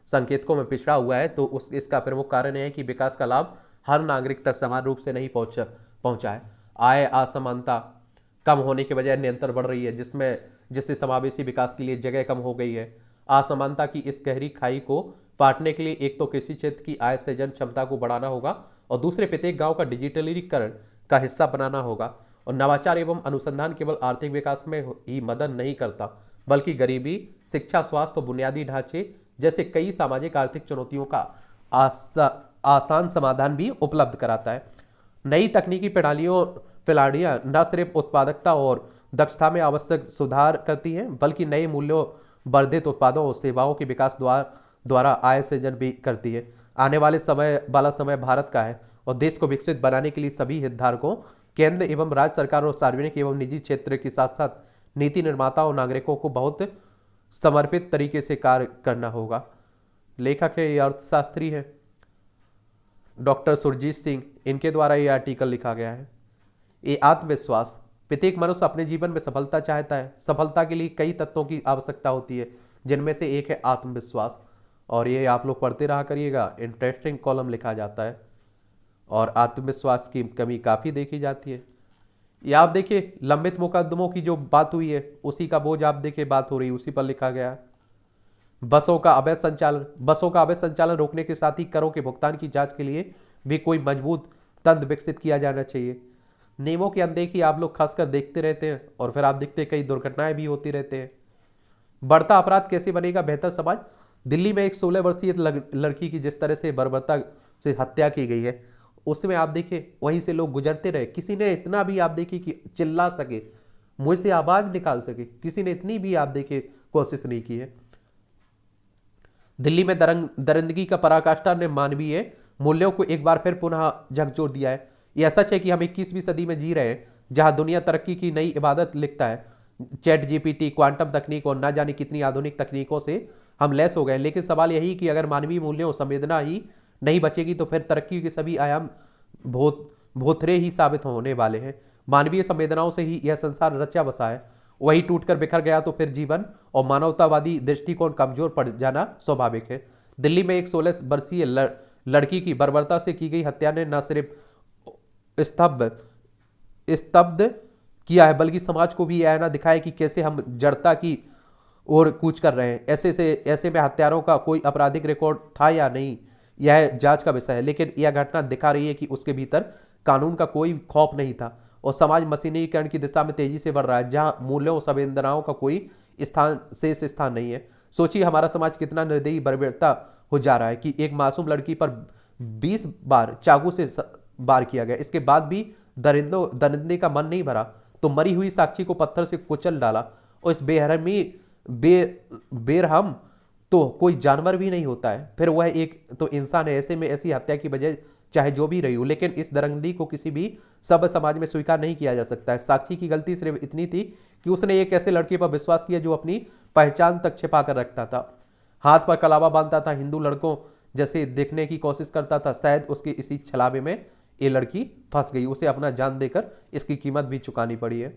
Speaker 1: संकेतकों में पिछड़ा हुआ है तो इसका प्रमुख कारण है कि विकास का लाभ हर नागरिक तक समान रूप से नहीं पहुंचा है। आय असमानता, कम होने के बजाय निरंतर बढ़ रही है, जिससे समावेशी विकास के लिए जगह कम हो गई है। असमानता की इस गहरी खाई को पाटने के लिए एक तो कृषि क्षेत्र की आय सृजन क्षमता को बढ़ाना होगा और दूसरे प्रत्येक गांव का डिजिटलीकरण का हिस्सा बनाना होगा। और नवाचार एवं अनुसंधान केवल आर्थिक विकास में ही मदद नहीं करता, बल्कि गरीबी, शिक्षा, स्वास्थ्य और बुनियादी ढांचे जैसे कई सामाजिक आर्थिक चुनौतियों का आसान समाधान भी उपलब्ध कराता है। नई तकनीकी प्रणालियां न सिर्फ उत्पादकता और दक्षता में आवश्यक सुधार करती हैं, बल्कि नए मूल्यों वर्धित उत्पादों और सेवाओं के विकास द्वारा आय सृजन भी करती है। आने वाला समय भारत का है और देश को विकसित बनाने के लिए सभी हितधारकों, केंद्र एवं राज्य सरकार और सार्वजनिक एवं निजी क्षेत्र के साथ साथ नीति निर्माता और नागरिकों को बहुत समर्पित तरीके से कार्य करना होगा। लेखक है, ये अर्थशास्त्री है डॉक्टर सुरजीत सिंह, इनके द्वारा ये आर्टिकल लिखा गया है। ये आत्मविश्वास, प्रत्येक मनुष्य अपने जीवन में सफलता चाहता है। सफलता के लिए कई तत्वों की आवश्यकता होती है, जिनमें से एक है आत्मविश्वास। और ये आप लोग पढ़ते रहा करिएगा, इंटरेस्टिंग कॉलम लिखा जाता है। और आत्मविश्वास की कमी काफ़ी देखी जाती है। ये आप देखिए, लंबित मुकदमों की जो बात हुई है उसी का बोझ आप देखिए बात हो रही है, उसी पर लिखा गया है। बसों का अवैध संचालन रोकने के साथ ही करों के भुगतान की जांच के लिए भी कोई मजबूत तंत्र विकसित किया जाना चाहिए। नियमों की अनदेखी आप लोग खासकर देखते रहते हैं और फिर आप देखते हैं कई दुर्घटनाएं भी होती रहते हैं। बढ़ता अपराध कैसे बनेगा बेहतर समाज। दिल्ली में एक 16 वर्षीय लड़की की जिस तरह से बर्बरता से हत्या की गई है, उसमें आप देखिए वहीं से लोग गुजरते रहे, किसी ने इतना भी आप देखिए कि चिल्ला सके, मुंह से आवाज निकाल सके, किसी ने इतनी भी आप देखिए कोशिश नहीं की है। दिल्ली में दरिंदगी का पराकाष्ठा ने मानवीय मूल्यों को एक बार फिर पुनः झकझोर दिया है। यह सच है कि हम 21वीं सदी में जी रहे हैं, जहां दुनिया तरक्की की नई इबादत लिखता है। चैट जीपीटी, क्वांटम तकनीक और न जाने कितनी आधुनिक तकनीकों से हम लैस हो गए। लेकिन सवाल यही कि अगर मानवीय मूल्यों संवेदना ही नहीं बचेगी तो फिर तरक्की के सभी आयाम भोथरे ही साबित होने वाले हैं। मानवीय संवेदनाओं से ही यह संसार रचा बसा है, वही टूटकर बिखर गया तो फिर जीवन और मानवतावादी दृष्टिकोण कमजोर पड़ जाना स्वाभाविक है। दिल्ली में एक 16 वर्षीय लड़की की बर्बरता से की गई हत्या ने न सिर्फ स्तब्ध किया है, बल्कि समाज को भी यह ना दिखाया कि कैसे हम जड़ता की ओर कूच कर रहे हैं। ऐसे में हत्यारों का कोई आपराधिक रिकॉर्ड था या नहीं, यह जांच का विषय है। लेकिन यह घटना दिखा रही है कि उसके भीतर कानून का कोई खौफ नहीं था और समाज मशीनीकरण की दिशा में तेजी से बढ़ रहा है, जहां मूल्यों और संवेदनाओं का कोई स्थान नहीं है। सोचिए हमारा समाज कितना निर्दयी बर्बरता हो जा रहा है कि एक मासूम लड़की पर 20 बार चाकू से वार किया गया, इसके बाद भी दरिंदे का मन नहीं भरा तो मरी हुई साक्षी को पत्थर से कुचल डाला। और इस बेरहम तो कोई जानवर भी नहीं होता है, फिर वह एक तो इंसान है। ऐसे में ऐसी हत्या की वजह चाहे जो भी रही हो, लेकिन इस दरिंदगी को किसी भी सभ्य समाज में स्वीकार नहीं किया जा सकता है। साक्षी की गलती सिर्फ इतनी थी कि उसने एक ऐसे लड़के पर विश्वास किया जो अपनी पहचान तक छिपा कर रखता था, हाथ पर कलावा बांधता था, हिंदू लड़कों जैसे देखने की कोशिश करता था। शायद उसके इसी छलावे में ये लड़की फंस गई, उसे अपना जान देकर इसकी कीमत भी चुकानी पड़ी है।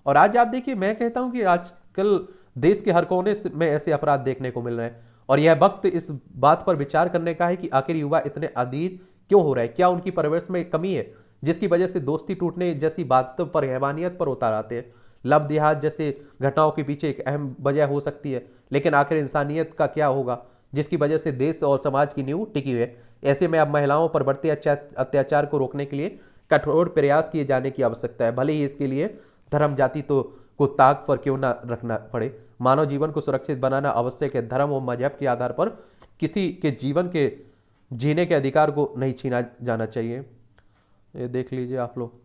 Speaker 1: और आज आप देखिए, मैं कहता हूं कि आजकल देश के हर कोने में ऐसे अपराध देखने को मिल रहे हैं और यह वक्त इस बात पर विचार करने का है कि आखिर युवा इतने अधीर क्यों हो रहे हैं। क्या उनकी परवरिश में कमी है जिसकी वजह से दोस्ती टूटने जैसी बातों पर, हैवानियत पर उतार आते हैं। लव जिहाद जैसे घटनाओं के पीछे एक अहम वजह हो सकती है, लेकिन आखिर इंसानियत का क्या होगा जिसकी वजह से देश और समाज की नींव टिकी हुई है। ऐसे में अब महिलाओं पर बढ़ते अत्याचार को रोकने के लिए कठोर प्रयास किए जाने की आवश्यकता है, भले ही इसके लिए धर्म जाति को ताक पर क्यों ना रखना पड़े। मानव जीवन को सुरक्षित बनाना आवश्यक है। धर्म और मजहब के आधार पर किसी के जीवन के जीने के अधिकार को नहीं छीना जाना चाहिए। ये देख लीजिए आप लोग,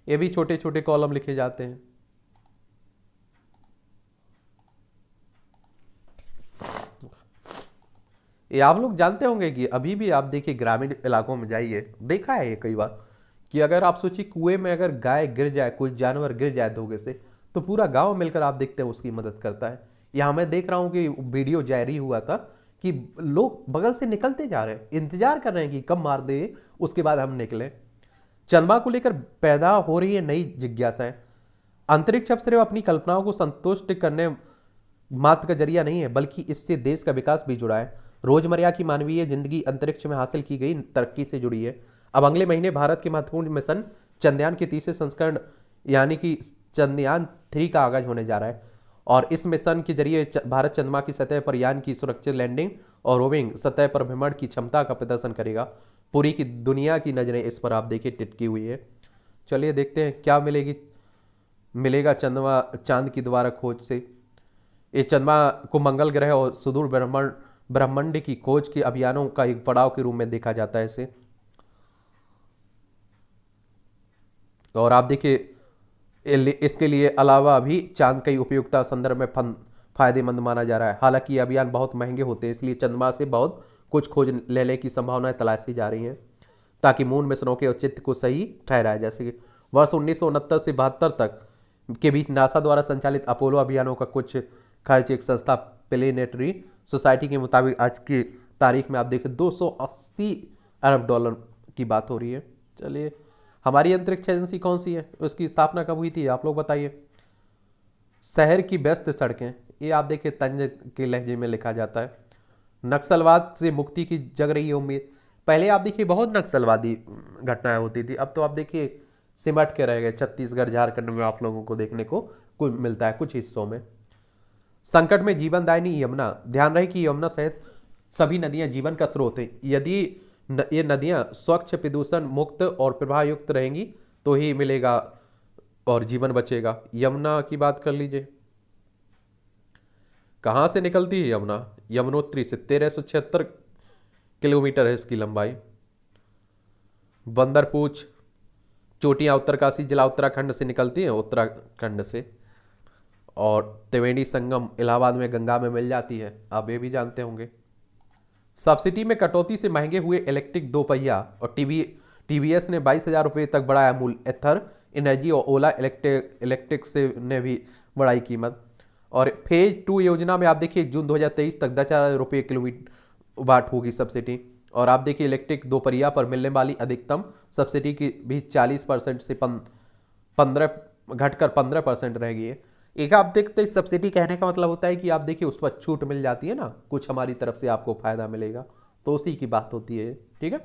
Speaker 1: ये भी छोटे छोटे कॉलम लिखे जाते हैं। ये आप लोग जानते होंगे कि अभी भी आप देखिए ग्रामीण इलाकों में जाइए, देखा है ये कई बार कि अगर आप सोचिए कुएं में अगर गाय गिर जाए, कोई जानवर गिर जाए धोखे से, तो पूरा गांव मिलकर आप देखते हैं उसकी मदद करता है। यहाँ मैं देख रहा हूँ कि वीडियो जारी हुआ था कि लोग बगल से निकलते जा रहे हैं, इंतजार कर रहे हैं कि कब मार दे उसके बाद हम निकले। चंद्रमा को लेकर पैदा हो रही है नई जिज्ञासाएं। अंतरिक्ष अब सिर्फ अपनी कल्पनाओं को संतुष्ट करने मात्र का जरिया नहीं है, बल्कि इससे देश का विकास भी जुड़ा है। रोजमर्रा की मानवीय जिंदगी अंतरिक्ष में हासिल की गई तरक्की से जुड़ी है। अब अगले महीने भारत के महत्वपूर्ण मिशन चंद्रयान के तीसरे संस्करण यानी कि चंद्रयान 3 का आगाज होने जा रहा है। और इस मिशन के जरिए भारत चंद्रमा की सतह पर यान की सुरक्षित लैंडिंग और रोविंग सतह पर भ्रमण की क्षमता का प्रदर्शन करेगा। पूरी की दुनिया की नजरें इस पर आप देखिए टिकी हुई है। चलिए देखते हैं क्या मिलेगा चंद्रमा चांद की दोबारा खोज से। ये चंद्रमा को मंगल ग्रह और सुदूर ब्रह्मांड की खोज के अभियानों का एक पड़ाव के रूप में देखा जाता है इसे। और आप देखिए इसके लिए अलावा भी चांद की उपयोगिता संदर्भ में फायदेमंद माना जा रहा है। हालांकि ये अभियान बहुत महंगे होते हैं, इसलिए चंद्रमा से बहुत कुछ खोज लेने की संभावनाएं तलाशी जा रही हैं ताकि मून मिशनों के औचित्य को सही ठहराया जा सके। वर्ष 1969 से 72 तक के बीच नासा द्वारा संचालित अपोलो अभियानों का कुछ खर्च एक संस्था प्लेनेटरी सोसाइटी के मुताबिक आज की तारीख में आप देखिए 280 अरब डॉलर की बात हो रही है। चलिए हमारी अंतरिक्ष एजेंसी कौन सी है, उसकी स्थापना कब हुई थी आप लोग बताइए। शहर की व्यस्त सड़कें, ये आप देखिए तंज के लहजे में लिखा जाता है। नक्सलवाद से मुक्ति की जग रही है उम्मीद। पहले आप देखिए बहुत नक्सलवादी घटनाएं होती थी, अब तो आप देखिए सिमट के रह गए। छत्तीसगढ़ झारखंड में आप लोगों को देखने को कुछ मिलता है कुछ हिस्सों में। संकट में जीवनदायिनी यमुना, ध्यान रहे कि यमुना सहित सभी नदियां जीवन का स्रोत है। यदि ये नदियां स्वच्छ प्रदूषण मुक्त और प्रवाह युक्त रहेंगी तो ही मिलेगा और जीवन बचेगा। यमुना की बात कर लीजिए, कहां से निकलती है यमुना? यमुनोत्री से 1376 किलोमीटर है इसकी लंबाई। बंदरपूछ चोटियां उत्तरकाशी जिला उत्तराखंड से निकलती हैं, उत्तराखंड से। और त्रिवेणी संगम इलाहाबाद में गंगा में मिल जाती है, आप ये भी जानते होंगे। सब्सिडी में कटौती से महंगे हुए इलेक्ट्रिक दोपहिया और टीवीएस ने 22,000 रुपये तक बढ़ाया मूल्य। एथर एनर्जी और ओला इलेक्ट्रिक से ने भी बढ़ाई कीमत। और फेज 2 योजना में आप देखिए जून 2023 तक 10,000 रुपये किलोमीटर वाट होगी सब्सिडी। और आप देखिए इलेक्ट्रिक दोपहिया पर मिलने वाली अधिकतम सब्सिडी की भी 40% से 15 घटकर 15% रह गई है। एक आप देखते हैं सब्सिडी कहने का मतलब होता है कि आप देखिए उस पर छूट मिल जाती है ना, कुछ हमारी तरफ से आपको फायदा मिलेगा, तो उसी की बात होती है। ठीक है,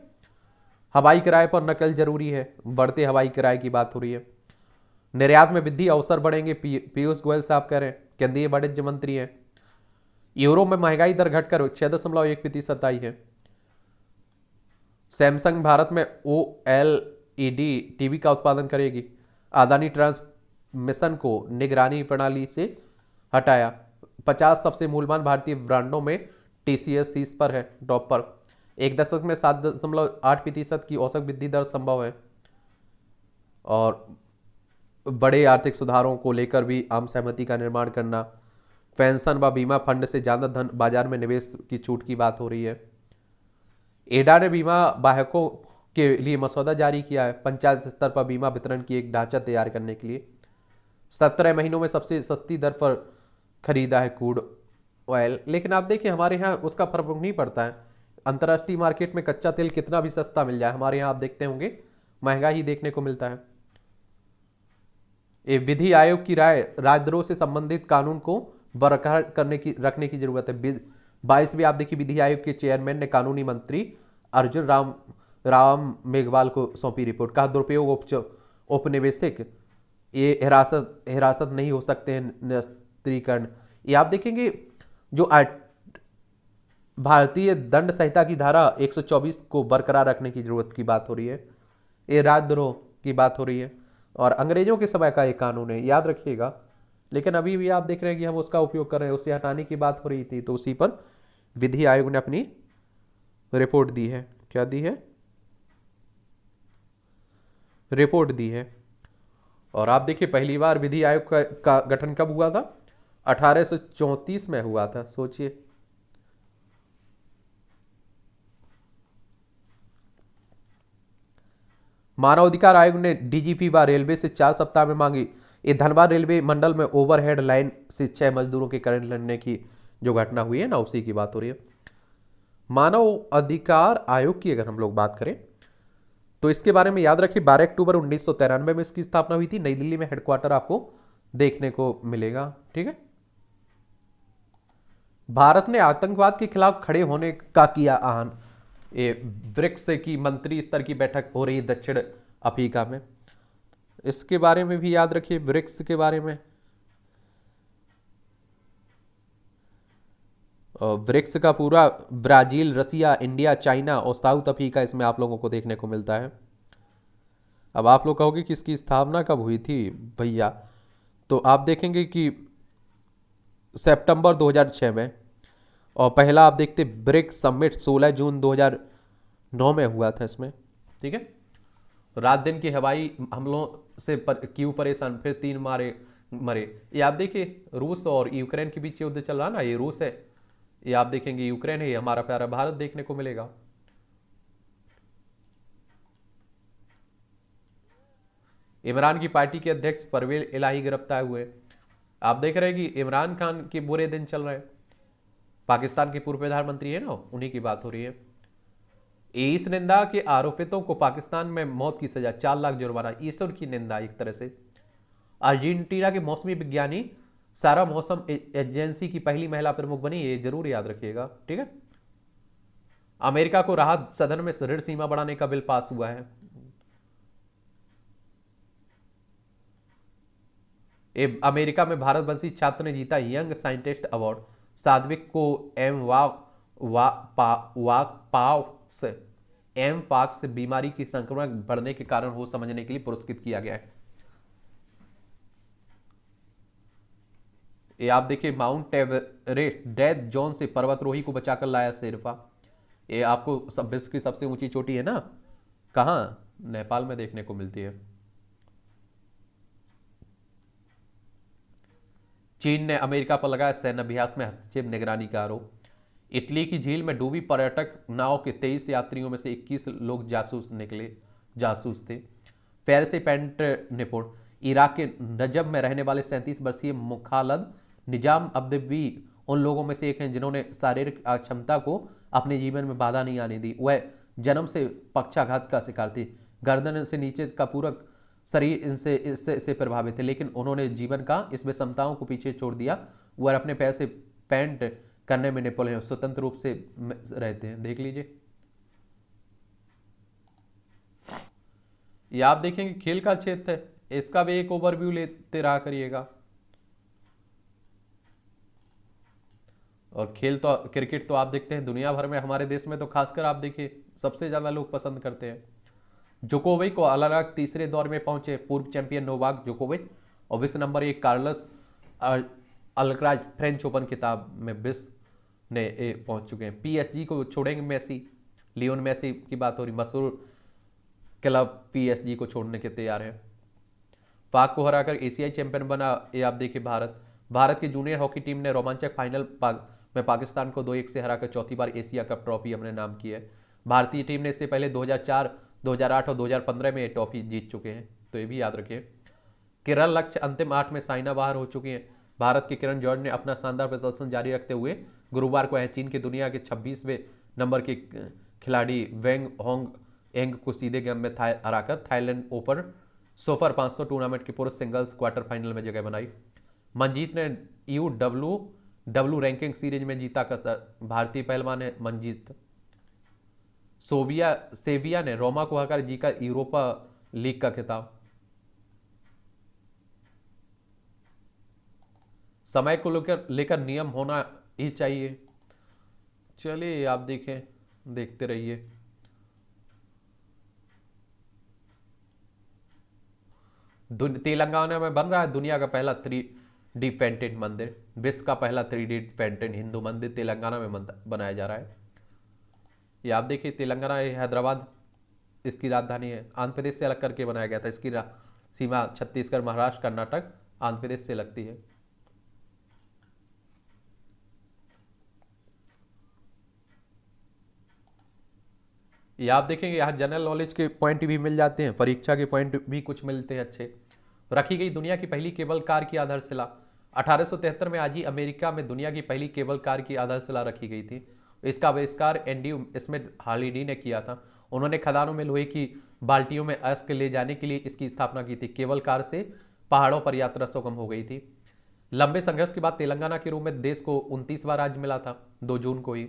Speaker 1: हवाई किराए पर नकल जरूरी है, बढ़ते हवाई किराए की बात हो रही है। निर्यात में वृद्धि अवसर बढ़ेंगे, पीयूष गोयल साहब कह रहे हैं, केंद्रीय वाणिज्य मंत्री हैं। यूरोप में महंगाई दर घटकर 6.1% आई है। सैमसंग भारत में OLED टीवी का उत्पादन करेगी। अदानी ट्रांसमिशन को निगरानी प्रणाली से हटाया। 50 सबसे मूल्यवान भारतीय ब्रांडों में TCS शीर्ष पर है, टॉप पर। एक दशक में 7.8% की औसत वृद्धि दर संभव है। और बड़े आर्थिक सुधारों को लेकर भी आम सहमति का निर्माण करना। पेंशन व बीमा फंड से ज्यादा धन बाजार में निवेश की छूट की बात हो रही है। एडा ने बीमा बाहकों के लिए मसौदा जारी किया है, पंचायत स्तर पर बीमा वितरण की एक ढांचा तैयार करने के लिए। 17 महीनों में सबसे सस्ती दर पर खरीदा है क्रूड ऑयल। लेकिन आप देखिए हमारे यहाँ उसका फर्क नहीं पड़ता है। अंतर्राष्ट्रीय मार्केट में कच्चा तेल कितना भी सस्ता मिल जाए, हमारे यहाँ आप देखते होंगे महंगा ही देखने को मिलता है। ये विधि आयोग की राय, राजद्रोह से संबंधित कानून को बरकरार रखने की जरूरत है। 22वें आप देखिए विधि आयोग के चेयरमैन ने कानूनी मंत्री अर्जुन राम मेघवाल को सौंपी रिपोर्ट। कहा दुरुपयोग औपनिवेशिक ये हिरासत नहीं हो सकते हैं निरस्त्रीकरण। ये आप देखेंगे जो भारतीय दंड संहिता की धारा 124 को बरकरार रखने की जरूरत की बात हो रही है। ये राजद्रोह की बात हो रही है और अंग्रेजों के समय का एक कानून है, याद रखिएगा। लेकिन अभी भी आप देख रहे हैं कि हम उसका उपयोग कर रहे हैं, उसे हटाने की बात हो रही थी, तो उसी पर विधि आयोग ने अपनी रिपोर्ट दी है। क्या दी है? रिपोर्ट दी है। और आप देखिए पहली बार विधि आयोग का गठन कब हुआ था? 1834 में हुआ था, सोचिए। मानव अधिकार आयोग ने डीजीपी व रेलवे से 4 सप्ताह में मांगी। ये धनबाद रेलवे मंडल में ओवरहेड लाइन से 6 मजदूरों के करंट लगने की जो घटना हुई है ना, उसी की बात हो रही है। मानव अधिकार आयोग की अगर हम लोग बात करें तो इसके बारे में याद रखिए 12 अक्टूबर 1993 में इसकी स्थापना हुई थी। नई दिल्ली में हेडक्वार्टर आपको देखने को मिलेगा। ठीक है, भारत ने आतंकवाद के खिलाफ खड़े होने का किया आह्वान। ये ब्रिक्स की मंत्री स्तर की बैठक हो रही है दक्षिण अफ्रीका में, इसके बारे में भी याद रखिए, ब्रिक्स के बारे में। और ब्रिक्स का पूरा ब्राजील, रसिया, इंडिया, चाइना और साउथ अफ्रीका इसमें आप लोगों को देखने को मिलता है। अब आप लोग कहोगे कि इसकी स्थापना कब हुई थी भैया, तो आप देखेंगे कि सितंबर 2006 में, और पहला आप देखते ब्रिक्स समिट 16 जून 2009 में हुआ था इसमें, ठीक है। रात दिन के हवाई हमलों से क्यों परेशान, फिर 3 मरे। ये आप देखिए रूस और यूक्रेन के बीच युद्ध चल रहा ना, ये रूस है, ये आप देखेंगे यूक्रेन है, ये हमारा प्यारा भारत देखने को मिलेगा। इमरान की पार्टी के अध्यक्ष परवेज इलाही गिरफ्तार हुए। आप देख रहे हैं कि इमरान खान के बुरे दिन चल रहे हैं, पाकिस्तान के पूर्व प्रधानमंत्री है ना, उन्हीं की बात हो रही है। इस निंदा के आरोपितों को पाकिस्तान में मौत की सजा, 4 लाख जुर्माना, ईश्वर की निंदा एक तरह से। अर्जेंटीना के मौसमी विज्ञानी सारा मौसम एजेंसी की पहली महिला प्रमुख बनी, ये जरूर याद रखिएगा, ठीक है। अमेरिका को राहत, सदन में ऋण सीमा बढ़ाने का बिल पास हुआ है। अमेरिका में भारतवंशी छात्र ने जीता यंग साइंटिस्ट अवार्ड। साध्विक को एम पॉक्स बीमारी की संक्रमण बढ़ने के कारण हो समझने के लिए पुरस्कृत किया गया है। ये आप देखिए माउंट एवरेस्ट डेथ जोन से पर्वतरोही को बचाकर लाया शेरपा। ये आपको विश्व की सबसे ऊंची चोटी है ना, कहाँ, नेपाल में देखने को मिलती है। चीन ने अमेरिका पर लगाया सैन्य अभ्यास में हस्तक्षेप, निगरानी का आरोप। इटली की झील में डूबी पर्यटक नाव के 23 यात्रियों में से 21 लोग जासूस थे। पैर से पेंट निपुण। इराक के नजब में रहने वाले 37 वर्षीय मुखालद निजाम अब्दबी उन लोगों में से एक हैं जिन्होंने शारीरिक अक्षमता को अपने जीवन में बाधा नहीं आने दी। वह जन्म से पक्षाघात का शिकार थे, गर्दन से नीचे का पूरा शरीर इससे प्रभावित है, लेकिन उन्होंने जीवन का इस विषमताओं को पीछे छोड़ दिया। वह अपने पैर से पेंट करने में निपुण है, स्वतंत्र रूप से रहते हैं, देख लीजिए। ये आप देखेंगे खेल का क्षेत्र है, इसका भी एक ओवरव्यू लेते रहा करिएगा। और खेल तो क्रिकेट तो आप देखते हैं दुनिया भर में, हमारे देश में तो खासकर आप देखिए सबसे ज्यादा लोग पसंद करते हैं। जोकोविच को अलग तीसरे दौर में पहुंचे पूर्व चैंपियन नोवाक जोकोविच और विश्व number 1 Carlos Alcaraz French open खिताब में विश्व ने पहुंच चुके हैं। पीएसजी को छोड़ेंगे मेसी, लियोन मेसी की बात हो रही, मशहूर क्लब पीएसजी को छोड़ने के तैयार है। पाक को हराकर एशियाई चैंपियन बना, ये आप देखिए भारत की जूनियर हॉकी टीम ने रोमांचक फाइनल में पाकिस्तान को 2-1 से हराकर चौथी बार एशिया कप ट्रॉफी अपने नाम की है। भारतीय टीम ने इससे पहले 2004, 2008 और 2015 में ये ट्रॉफी जीत चुके हैं, तो ये भी याद रखिए। किरण लक्ष्य अंतिम 8 में साइना बाहर हो चुकी हैं। भारत के किरण जॉर्ज ने अपना शानदार प्रदर्शन जारी रखते हुए गुरुवार को चीन की दुनिया के 26वें नंबर के खिलाड़ी वेंग होंग एंग को सीधे गेम में हराकर थाईलैंड ओपन सोफर 500 टूर्नामेंट के पुरुष सिंगल्स क्वार्टर फाइनल में जगह बनाई। मनजीत ने यूडब्ल्यू रैंकिंग सीरीज में जीता भारतीय पहलवान है मनजीत। सेविया ने रोमा को हराकर जीता यूरोपा लीग का खिताब। समय को लेकर नियम होना ही चाहिए। चलिए आप देखते रहिए। तेलंगाना में बन रहा है दुनिया का पहला 3D पेंटेड मंदिर। विश्व का पहला 3D पेंटेड हिंदू मंदिर तेलंगाना में बनाया जा रहा है। ये आप देखिए तेलंगाना, हैदराबाद इसकी राजधानी है। आंध्र प्रदेश से अलग करके बनाया गया था। इसकी सीमा छत्तीसगढ़, महाराष्ट्र, कर्नाटक, आंध्र प्रदेश से लगती है। ये आप देखेंगे यहाँ जनरल नॉलेज के पॉइंट भी मिल जाते हैं, परीक्षा के पॉइंट भी कुछ मिलते हैं अच्छे। रखी गई दुनिया की पहली केबल कार की आधारशिला। 1873 में आज ही अमेरिका में दुनिया की पहली केबल कार की आधारशिला रखी गई थी। इसका आविष्कार एंड्रयू स्मिथ हार्डी ने किया था। उन्होंने खदानों में लोहे की बाल्टियों में अयस्क ले जाने के लिए इसकी स्थापना की थी। केबल कार से पहाड़ों पर यात्रा सुगम हो गई थी। लंबे संघर्ष के बाद तेलंगाना के रूप में देश को 29वां राज्य मिला था 2 जून को ही।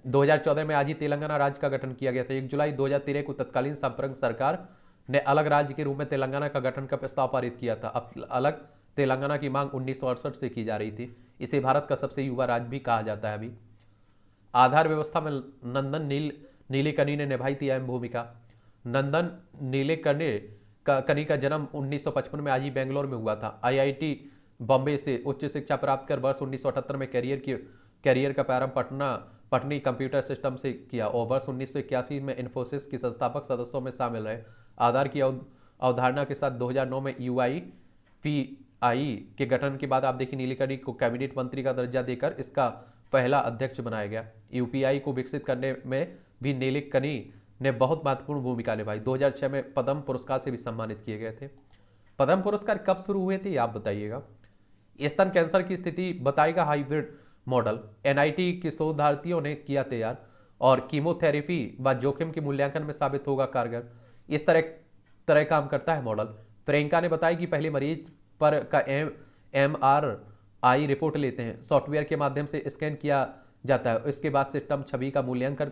Speaker 1: 2014 में आज ही तेलंगाना राज्य का गठन किया गया था। 1 जुलाई 2013 को तत्कालीन संप्रग सरकार ने अलग राज्य के रूप में तेलंगाना का गठन का प्रस्ताव पारित किया था। अब अलग तेलंगाना की मांग 1968 से की जा रही थी। इसे भारत का सबसे युवा राज्य भी कहा जाता है। अभी आधार व्यवस्था में नंदन नीलेकनी ने निभाई थी अहम भूमिका। नंदन नीलेकनी का जन्म 1955 में आज ही बेंगलोर में हुआ था। IIT बॉम्बे से उच्च शिक्षा प्राप्त कर वर्ष 1978 में कैरियर का प्रारंभ पटनी कंप्यूटर सिस्टम से किया और वर्ष 1981 में इन्फोसिस की संस्थापक सदस्यों में शामिल रहे। आधार की अवधारणा के साथ 2009 में UIPI के गठन के बाद आप देखिए नीलेकनी को कैबिनेट मंत्री का दर्जा देकर इसका पहला अध्यक्ष बनाया गया। UPI को विकसित करने में भी नीलेकनी ने बहुत महत्वपूर्ण भूमिका निभाई। 2006 में पद्म पुरस्कार से भी सम्मानित किए गए थे। पद्म पुरस्कार कब शुरू हुए थे आप बताइएगा। स्तन कैंसर की स्थिति बताएगा हाइब्रिड मॉडल। NIT के शोधार्थियों ने किया तैयार और कीमोथेरेपी व जोखिम के मूल्यांकन में साबित होगा कारगर। इस तरह काम करता है मॉडल। प्रियंका ने बताया कि पहले मरीज पर का MRI रिपोर्ट लेते हैं, सॉफ्टवेयर के माध्यम से स्कैन किया जाता है। इसके बाद सिस्टम छवि का मूल्यांकन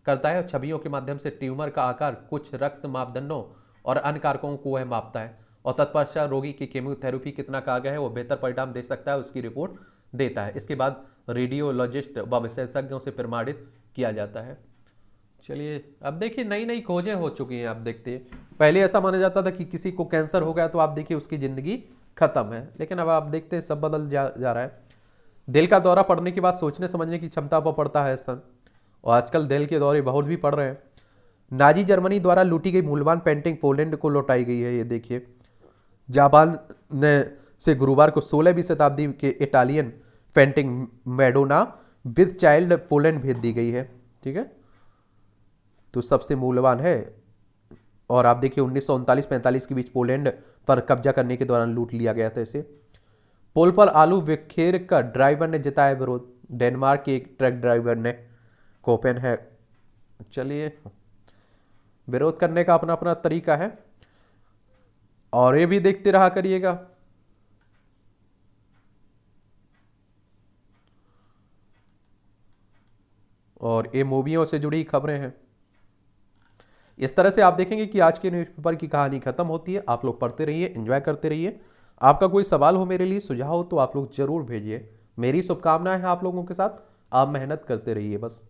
Speaker 1: करता है और छवियों के माध्यम से ट्यूमर का आकार, कुछ रक्त मापदंडों और अन्य कारकों को वह मापता है और तत्पश्चात रोगी की कीमोथेरेपी कितना कारगर है वो बेहतर परिणाम दे सकता है, उसकी रिपोर्ट देता है। इसके बाद रेडियोलॉजिस्ट व विशेषज्ञों से प्रमाणित किया जाता है। चलिए अब देखिए नई नई खोजें हो चुकी हैं। आप देखते हैं पहले ऐसा माना जाता था कि किसी को कैंसर हो गया तो आप देखिए उसकी जिंदगी खत्म है, लेकिन अब आप देखते हैं सब बदल जा रहा है। दिल का दौरा पड़ने के बाद सोचने समझने की क्षमता पर पड़ता है असर और आजकल दिल के दौरे बहुत भी पड़ रहे हैं। नाजी जर्मनी द्वारा लूटी गई मूल्यवान पेंटिंग पोलैंड को लौटाई गई है। ये देखिए जापान ने से गुरुवार को 16वीं शताब्दी के Italian painting Madonna with child Poland भेज दी गई है। ठीक है, तो सबसे मूल्यवान है और आप देखिए 1939-45 के बीच पोलैंड पर कब्जा करने के दौरान लूट लिया गया था इसे। पोल पर आलू विखेर का ड्राइवर ने जताया विरोध। डेनमार्क के एक ट्रक ड्राइवर ने कोपेन है। चलिए विरोध करने का अपना अपना तरीका है और ये भी देखते रहा करिएगा। और ये मूवियों से जुड़ी खबरें हैं। इस तरह से आप देखेंगे कि आज के न्यूज़पेपर की कहानी खत्म होती है। आप लोग पढ़ते रहिए, एंजॉय करते रहिए। आपका कोई सवाल हो मेरे लिए, सुझाव हो तो आप लोग जरूर भेजिए। मेरी शुभकामनाएं हैं आप लोगों के साथ। आप मेहनत करते रहिए बस।